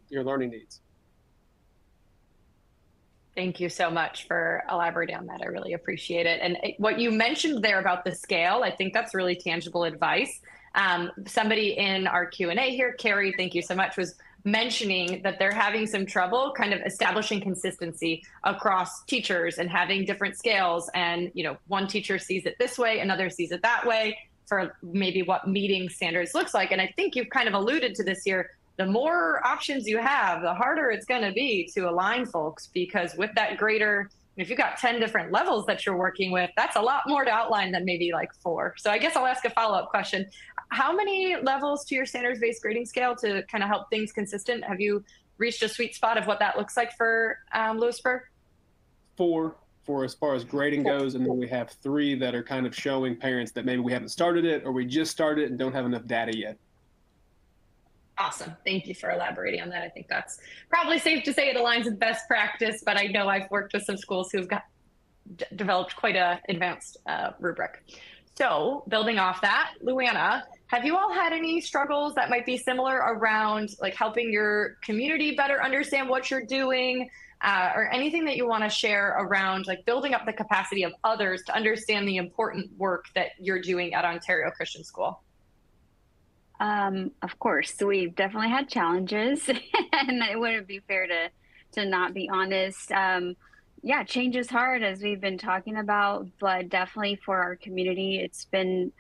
[SPEAKER 5] your learning needs.
[SPEAKER 1] Thank you so much for elaborating on that. I really appreciate it. And what you mentioned there about the scale, I think that's really tangible advice. Somebody in our Q&A here, Carrie, thank you so much, was mentioning that they're having some trouble kind of establishing consistency across teachers and having different scales. And, one teacher sees it this way, another sees it that way for maybe what meeting standards looks like. And I think you've kind of alluded to this here. The more options you have, the harder it's going to be to align folks, because with that greater, if you've got 10 different levels that you're working with, that's a lot more to outline than maybe like 4. So I guess I'll ask a follow-up question. How many levels to your standards-based grading scale to kind of help things consistent? Have you reached a sweet spot of what that looks like for Lewisburg?
[SPEAKER 5] 4 for as far as grading goes, and then we have 3 that are kind of showing parents that maybe we haven't started it or we just started it and don't have enough data yet.
[SPEAKER 1] Awesome. Thank you for elaborating on that. I think that's probably safe to say it aligns with best practice, but I know I've worked with some schools who've developed quite a advanced rubric. So building off that, Luana, have you all had any struggles that might be similar around like helping your community better understand what you're doing, or anything that you want to share around like building up the capacity of others to understand the important work that you're doing at Ontario Christian School?
[SPEAKER 2] Of course, we've definitely had challenges, and it wouldn't be fair to not be honest. Yeah, change is hard, as we've been talking about, but definitely for our community, it's been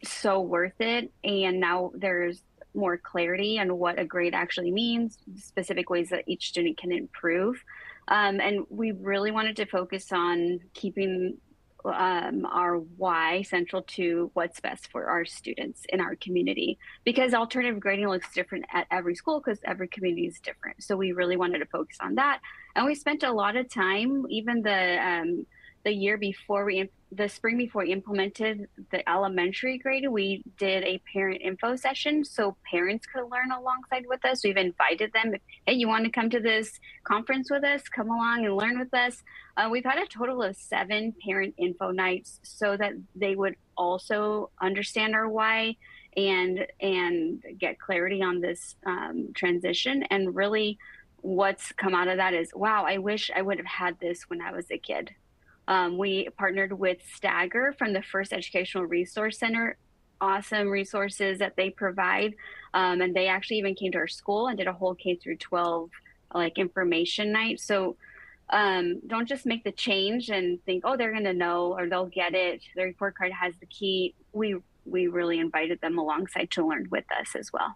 [SPEAKER 2] so worth it. And now there's more clarity on what a grade actually means, specific ways that each student can improve. And we really wanted to focus on keeping our why central to what's best for our students in our community, because alternative grading looks different at every school because every community is different. So we really wanted to focus on that, and we spent a lot of time, even the year before the spring before we implemented the elementary grade, we did a parent info session so parents could learn alongside with us. We've invited them, hey, you want to come to this conference with us? Come along and learn with us. We've had a total of 7 parent info nights so that they would also understand our why and get clarity on this transition. And really what's come out of that is, wow, I wish I would have had this when I was a kid. We partnered with Stagger from the First Educational Resource Center, awesome resources that they provide. And they actually even came to our school and did a whole K through 12 like information night. So don't just make the change and think, oh, they're going to know or they'll get it. The report card has the key. We really invited them alongside to learn with us as well.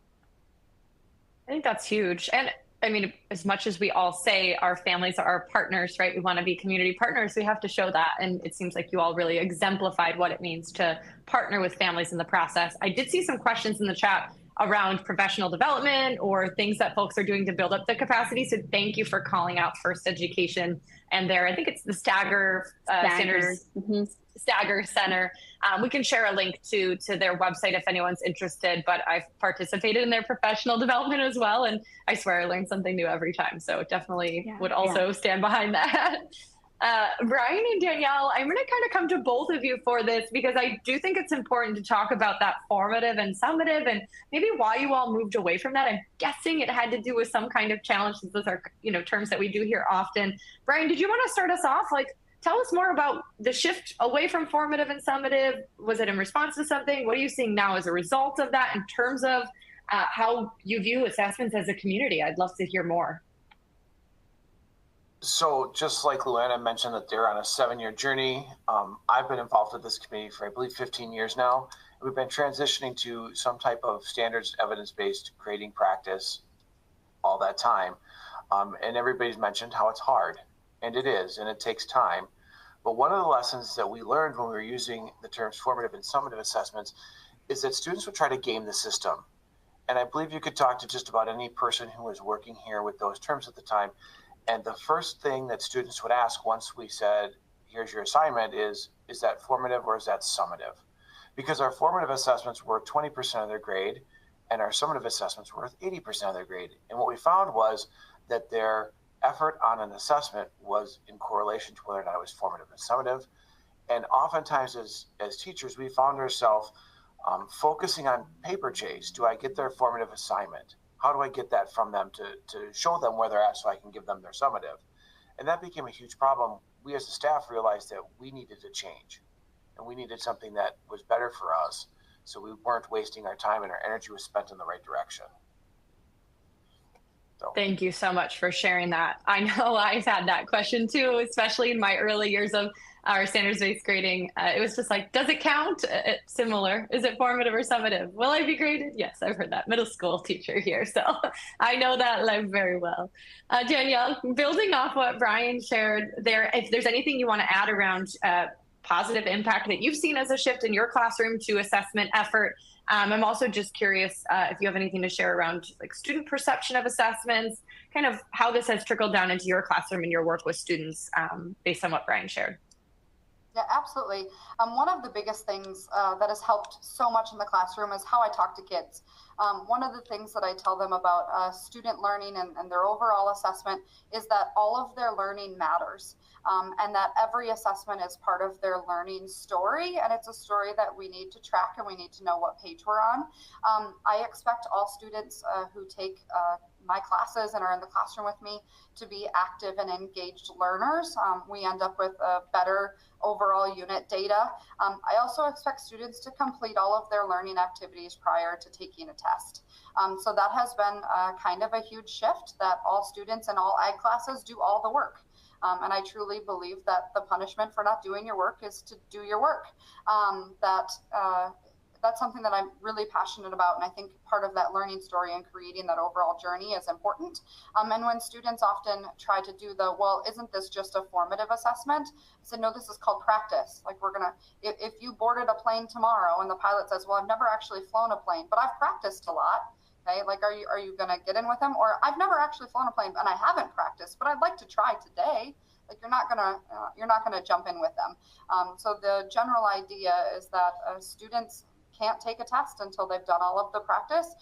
[SPEAKER 1] I think that's huge. And I mean, as much as we all say our families are our partners, right? We want to be community partners. We have to show that. And it seems like you all really exemplified what it means to partner with families in the process. I did see some questions in the chat around professional development or things that folks are doing to build up the capacity. So thank you for calling out First Education. And there, I think it's the Stagger Centers. Mm-hmm. Stagger Center. We can share a link to their website if anyone's interested, but I've participated in their professional development as well. And I swear I learn something new every time. So definitely would also stand behind that. Brian and Danielle, I'm going to kind of come to both of you for this because I do think it's important to talk about that formative and summative and maybe why you all moved away from that. I'm guessing it had to do with some kind of challenge. Those are, terms that we do hear often. Brian, did you want to start us off? Tell us more about the shift away from formative and summative. Was it in response to something? What are you seeing now as a result of that in terms of how you view assessments as a community? I'd love to hear more.
[SPEAKER 3] So just like Luana mentioned that they're on a 7-year journey, I've been involved with this committee for, I believe, 15 years now. We've been transitioning to some type of standards evidence-based grading practice all that time. And everybody's mentioned how it's hard. And it is, and it takes time. But one of the lessons that we learned when we were using the terms formative and summative assessments is that students would try to game the system. And I believe you could talk to just about any person who was working here with those terms at the time. And the first thing that students would ask once we said, here's your assignment is that formative or is that summative? Because our formative assessments were 20% of their grade and our summative assessments were worth 80% of their grade. And what we found was that their effort on an assessment was in correlation to whether or not it was formative and summative. And oftentimes as teachers, we found ourselves focusing on paper chase. Do I get their formative assignment? How do I get that from them to show them where they're at so I can give them their summative? And that became a huge problem. We as a staff realized that we needed to change and we needed something that was better for us so we weren't wasting our time and our energy was spent in the right direction. So.
[SPEAKER 1] Thank you so much for sharing that. I know I've had that question too, especially in my early years of our standards-based grading. It was just like, does it count? It's similar. Is it formative or summative? Will I be graded? Yes, I've heard that. Middle school teacher here, so I know that life very well. Danielle, building off what Brian shared there, if there's anything you want to add around positive impact that you've seen as a shift in your classroom to assessment effort. I'm also just curious if you have anything to share around like student perception of assessments, kind of how this has trickled down into your classroom and your work with students based on what Brian shared.
[SPEAKER 4] Yeah, absolutely. One of the biggest things that has helped so much in the classroom is how I talk to kids. One of the things that I tell them about student learning and their overall assessment is that all of their learning matters, and that every assessment is part of their learning story, and it's a story that we need to track and we need to know what page we're on. I expect all students who take my classes and are in the classroom with me to be active and engaged learners. We end up with better overall unit data. I also expect students to complete all of their learning activities prior to taking a test. So that has been kind of a huge shift, that all students in all ag classes do all the work. And I truly believe that the punishment for not doing your work is to do your work. That's something that I'm really passionate about, and I think part of that learning story and creating that overall journey is important. And when students often try to do well, isn't this just a formative assessment? I said, no, this is called practice. Like if you boarded a plane tomorrow and the pilot says, well, I've never actually flown a plane, but I've practiced a lot. Okay, like are you gonna get in with them? Or I've never actually flown a plane and I haven't practiced, but I'd like to try today. Like you're not gonna jump in with them. So the general idea is that students can't take a test until they've done all of the practice,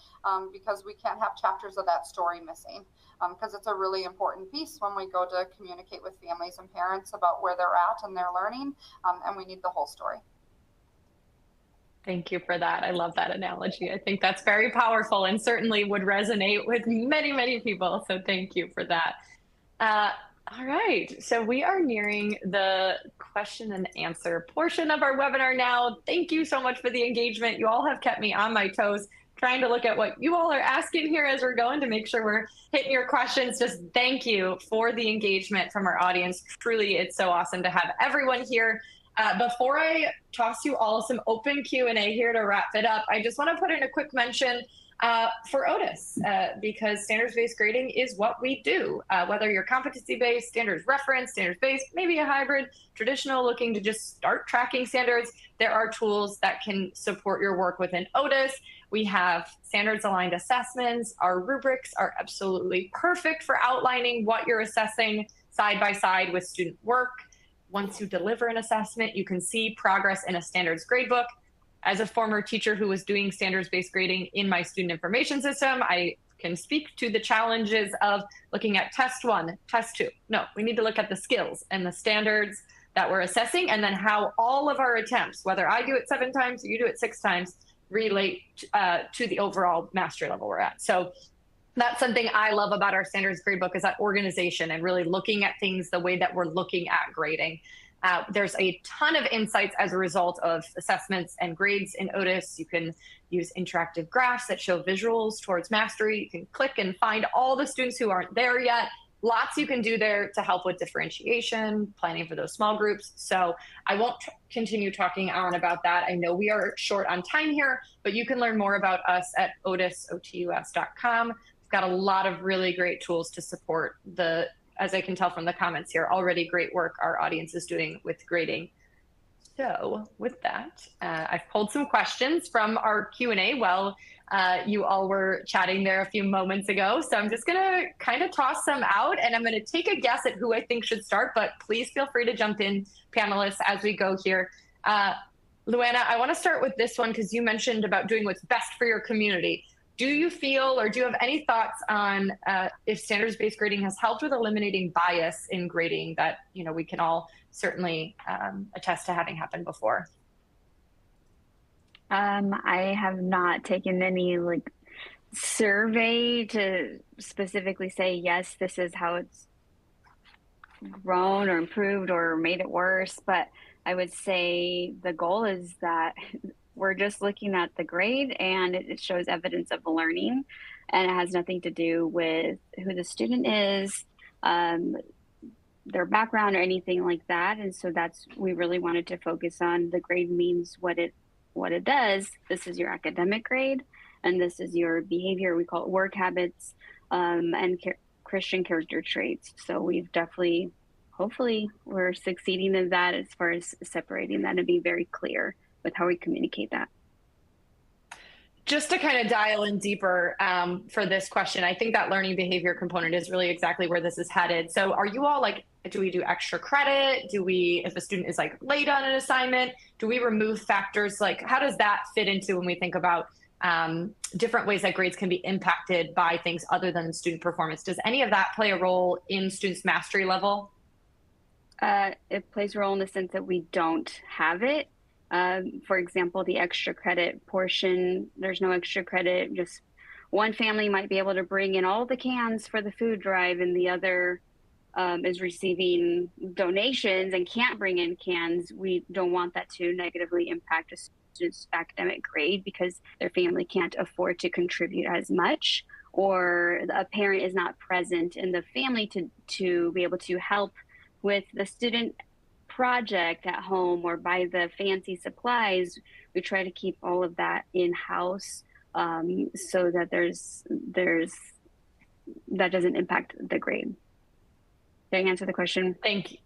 [SPEAKER 4] because we can't have chapters of that story missing, because it's a really important piece when we go to communicate with families and parents about where they're at and their learning, and we need the whole story.
[SPEAKER 1] Thank you for that. I love that analogy. I think that's very powerful and certainly would resonate with many, many people. So thank you for that. All right, so we are nearing the question and answer portion of our webinar now. Thank you so much for the engagement. You all have kept me on my toes, trying to look at what you all are asking here as we're going to make sure we're hitting your questions. Just thank you for the engagement from our audience. Truly, it's so awesome to have everyone here. Before I toss you all some open Q&A here to wrap it up, I just want to put in a quick mention for Otis, because standards-based grading is what we do. Whether you're competency-based, standards reference, standards-based, maybe a hybrid, traditional, looking to just start tracking standards, there are tools that can support your work within Otis. We have standards-aligned assessments. Our rubrics are absolutely perfect for outlining what you're assessing side by side with student work. Once you deliver an assessment, you can see progress in a standards gradebook. As a former teacher who was doing standards-based grading in my student information system, I can speak to the challenges of looking at test 1, test 2. No, we need to look at the skills and the standards that we're assessing, and then how all of our attempts, whether I do it 7 times or you do it 6 times, relate to the overall mastery level we're at. So that's something I love about our standards gradebook, is that organization and really looking at things the way that we're looking at grading. There's a ton of insights as a result of assessments and grades in Otis. You can use interactive graphs that show visuals towards mastery. You can click and find all the students who aren't there yet. Lots you can do there to help with differentiation, planning for those small groups. So I won't continue talking on about that. I know we are short on time here, but you can learn more about us at otus.com. We've got a lot of really great tools to support as I can tell from the comments here, already great work our audience is doing with grading. So with that, I've pulled some questions from our Q&A while you all were chatting there a few moments ago. So I'm just going to kind of toss some out, and I'm going to take a guess at who I think should start, but please feel free to jump in, panelists, as we go here. Luana, I want to start with this one because you mentioned about doing what's best for your community. Do you feel, or do you have any thoughts on if standards-based grading has helped with eliminating bias in grading that, you know, we can all certainly attest to having happened before?
[SPEAKER 2] I have not taken any survey to specifically say, yes, this is how it's grown or improved or made it worse. But I would say the goal is that we're just looking at the grade and it shows evidence of learning, and it has nothing to do with who the student is, their background or anything like that. And so we really wanted to focus on the grade means what it does. This is your academic grade, and this is your behavior. We call it work habits, and Christian character traits. So we've definitely, hopefully we're succeeding in that as far as separating that and be very clear with how we communicate that.
[SPEAKER 1] Just to kind of dial in deeper for this question, I think that learning behavior component is really exactly where this is headed. So are you all do we do extra credit? Do we, if a student is late on an assignment, do we remove factors? How does that fit into when we think about different ways that grades can be impacted by things other than student performance? Does any of that play a role in students' mastery level?
[SPEAKER 2] It plays a role in the sense that we don't have it. For example, the extra credit portion, there's no extra credit. Just one family might be able to bring in all the cans for the food drive, and the other is receiving donations and can't bring in cans. We don't want that to negatively impact a student's academic grade because their family can't afford to contribute as much, or a parent is not present in the family to be able to help with the student project at home or buy the fancy supplies. We try to keep all of that in-house so that that doesn't impact the grade. Did I answer the question?
[SPEAKER 1] Thank you.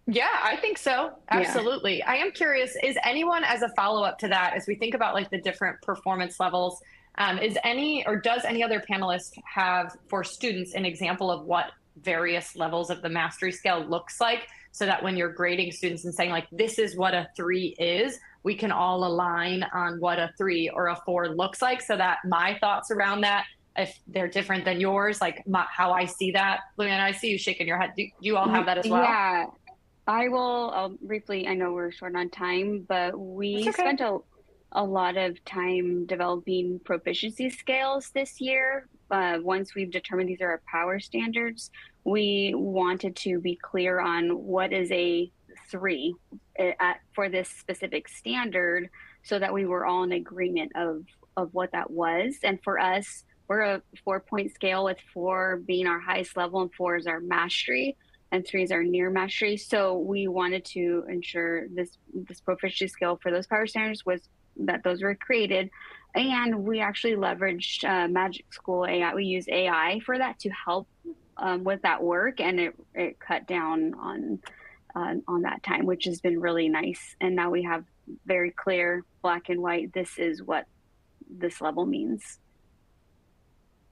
[SPEAKER 1] Yeah, I think so. Absolutely. Yeah. I am curious, is anyone, as a follow-up to that, as we think about the different performance levels, does any other panelist have for students an example of what various levels of the mastery scale looks like, so that when you're grading students and saying this is what a 3 is, we can all align on what a 3 or a 4 looks like, so that my thoughts around that, if they're different than yours, how I see that. Luana, I see you shaking your head. Do you all have that as well?
[SPEAKER 2] Yeah, I'll briefly, I know we're short on time, but we spent a lot of time developing proficiency scales this year. Once we've determined these are our power standards, we wanted to be clear on what is a 3 for this specific standard, so that we were all in agreement of what that was. And for us, we're a 4-point scale, with 4 being our highest level and 4 is our mastery and 3 is our near mastery. So we wanted to ensure this proficiency scale for those power standards was that those were created. And we actually leveraged Magic School AI. We use AI for that to help with that work, and it cut down on that time, which has been really nice. And now we have very clear black and white, this is what this level means.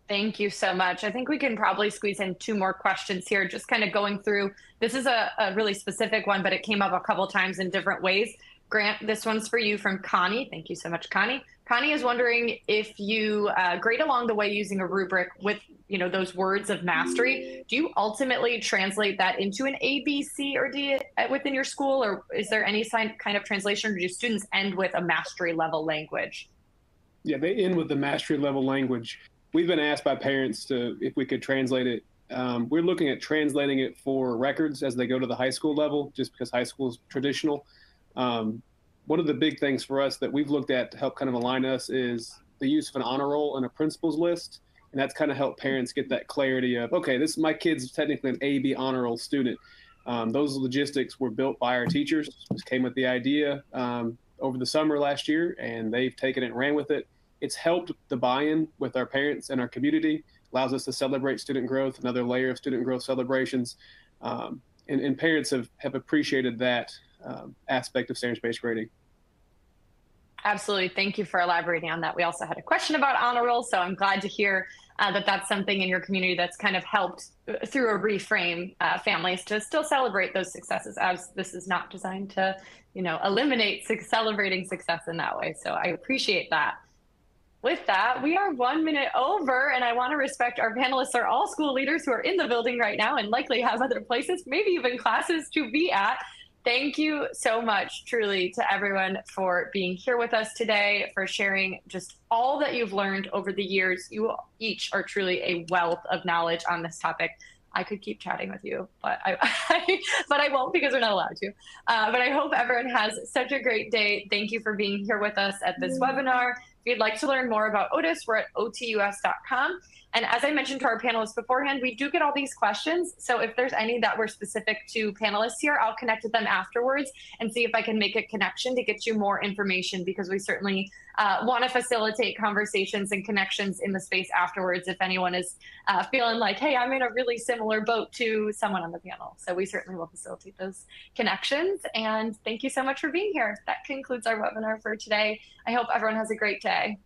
[SPEAKER 1] Thank you so much. I think we can probably squeeze in 2 more questions here, just kind of going through. This is a really specific one, but it came up a couple times in different ways. Grant, this one's for you from Connie. Thank you so much, Connie. Connie is wondering if you grade along the way using a rubric with those words of mastery. Do you ultimately translate that into an A, B, C, or D within your school, or is there any kind of translation, or do students end with a mastery level language?
[SPEAKER 5] Yeah, they end with the mastery level language. We've been asked by parents if we could translate it. We're looking at translating it for records as they go to the high school level, just because high school is traditional. One of the big things for us that we've looked at to help kind of align us is the use of an honor roll and a principals list. And that's kind of helped parents get that clarity of, okay, my kid's technically an A/B honor roll student. Those logistics were built by our teachers. Just came with the idea over the summer last year, and they've taken it and ran with it. It's helped the buy-in with our parents and our community, allows us to celebrate student growth, another layer of student growth celebrations. And parents have appreciated that aspect of standards-based grading.
[SPEAKER 1] Absolutely. Thank you for elaborating on that. We also had a question about honor roll, so I'm glad to hear that that's something in your community that's kind of helped through a reframe families to still celebrate those successes, as this is not designed to, eliminate celebrating success in that way. So I appreciate that. With that, we are 1 minute over, and I want to respect our panelists are all school leaders who are in the building right now and likely have other places, maybe even classes to be at. Thank you so much, truly, to everyone for being here with us today, for sharing just all that you've learned over the years. You each are truly a wealth of knowledge on this topic. I could keep chatting with you, but I won't, because we're not allowed to. But I hope everyone has such a great day. Thank you for being here with us at this webinar. If you'd like to learn more about Otis, we're at otus.com. And as I mentioned to our panelists beforehand, we do get all these questions. So if there's any that were specific to panelists here, I'll connect with them afterwards and see if I can make a connection to get you more information, because we certainly want to facilitate conversations and connections in the space afterwards if anyone is feeling like, hey, I'm in a really similar boat to someone on the panel. So we certainly will facilitate those connections. And thank you so much for being here. That concludes our webinar for today. I hope everyone has a great day.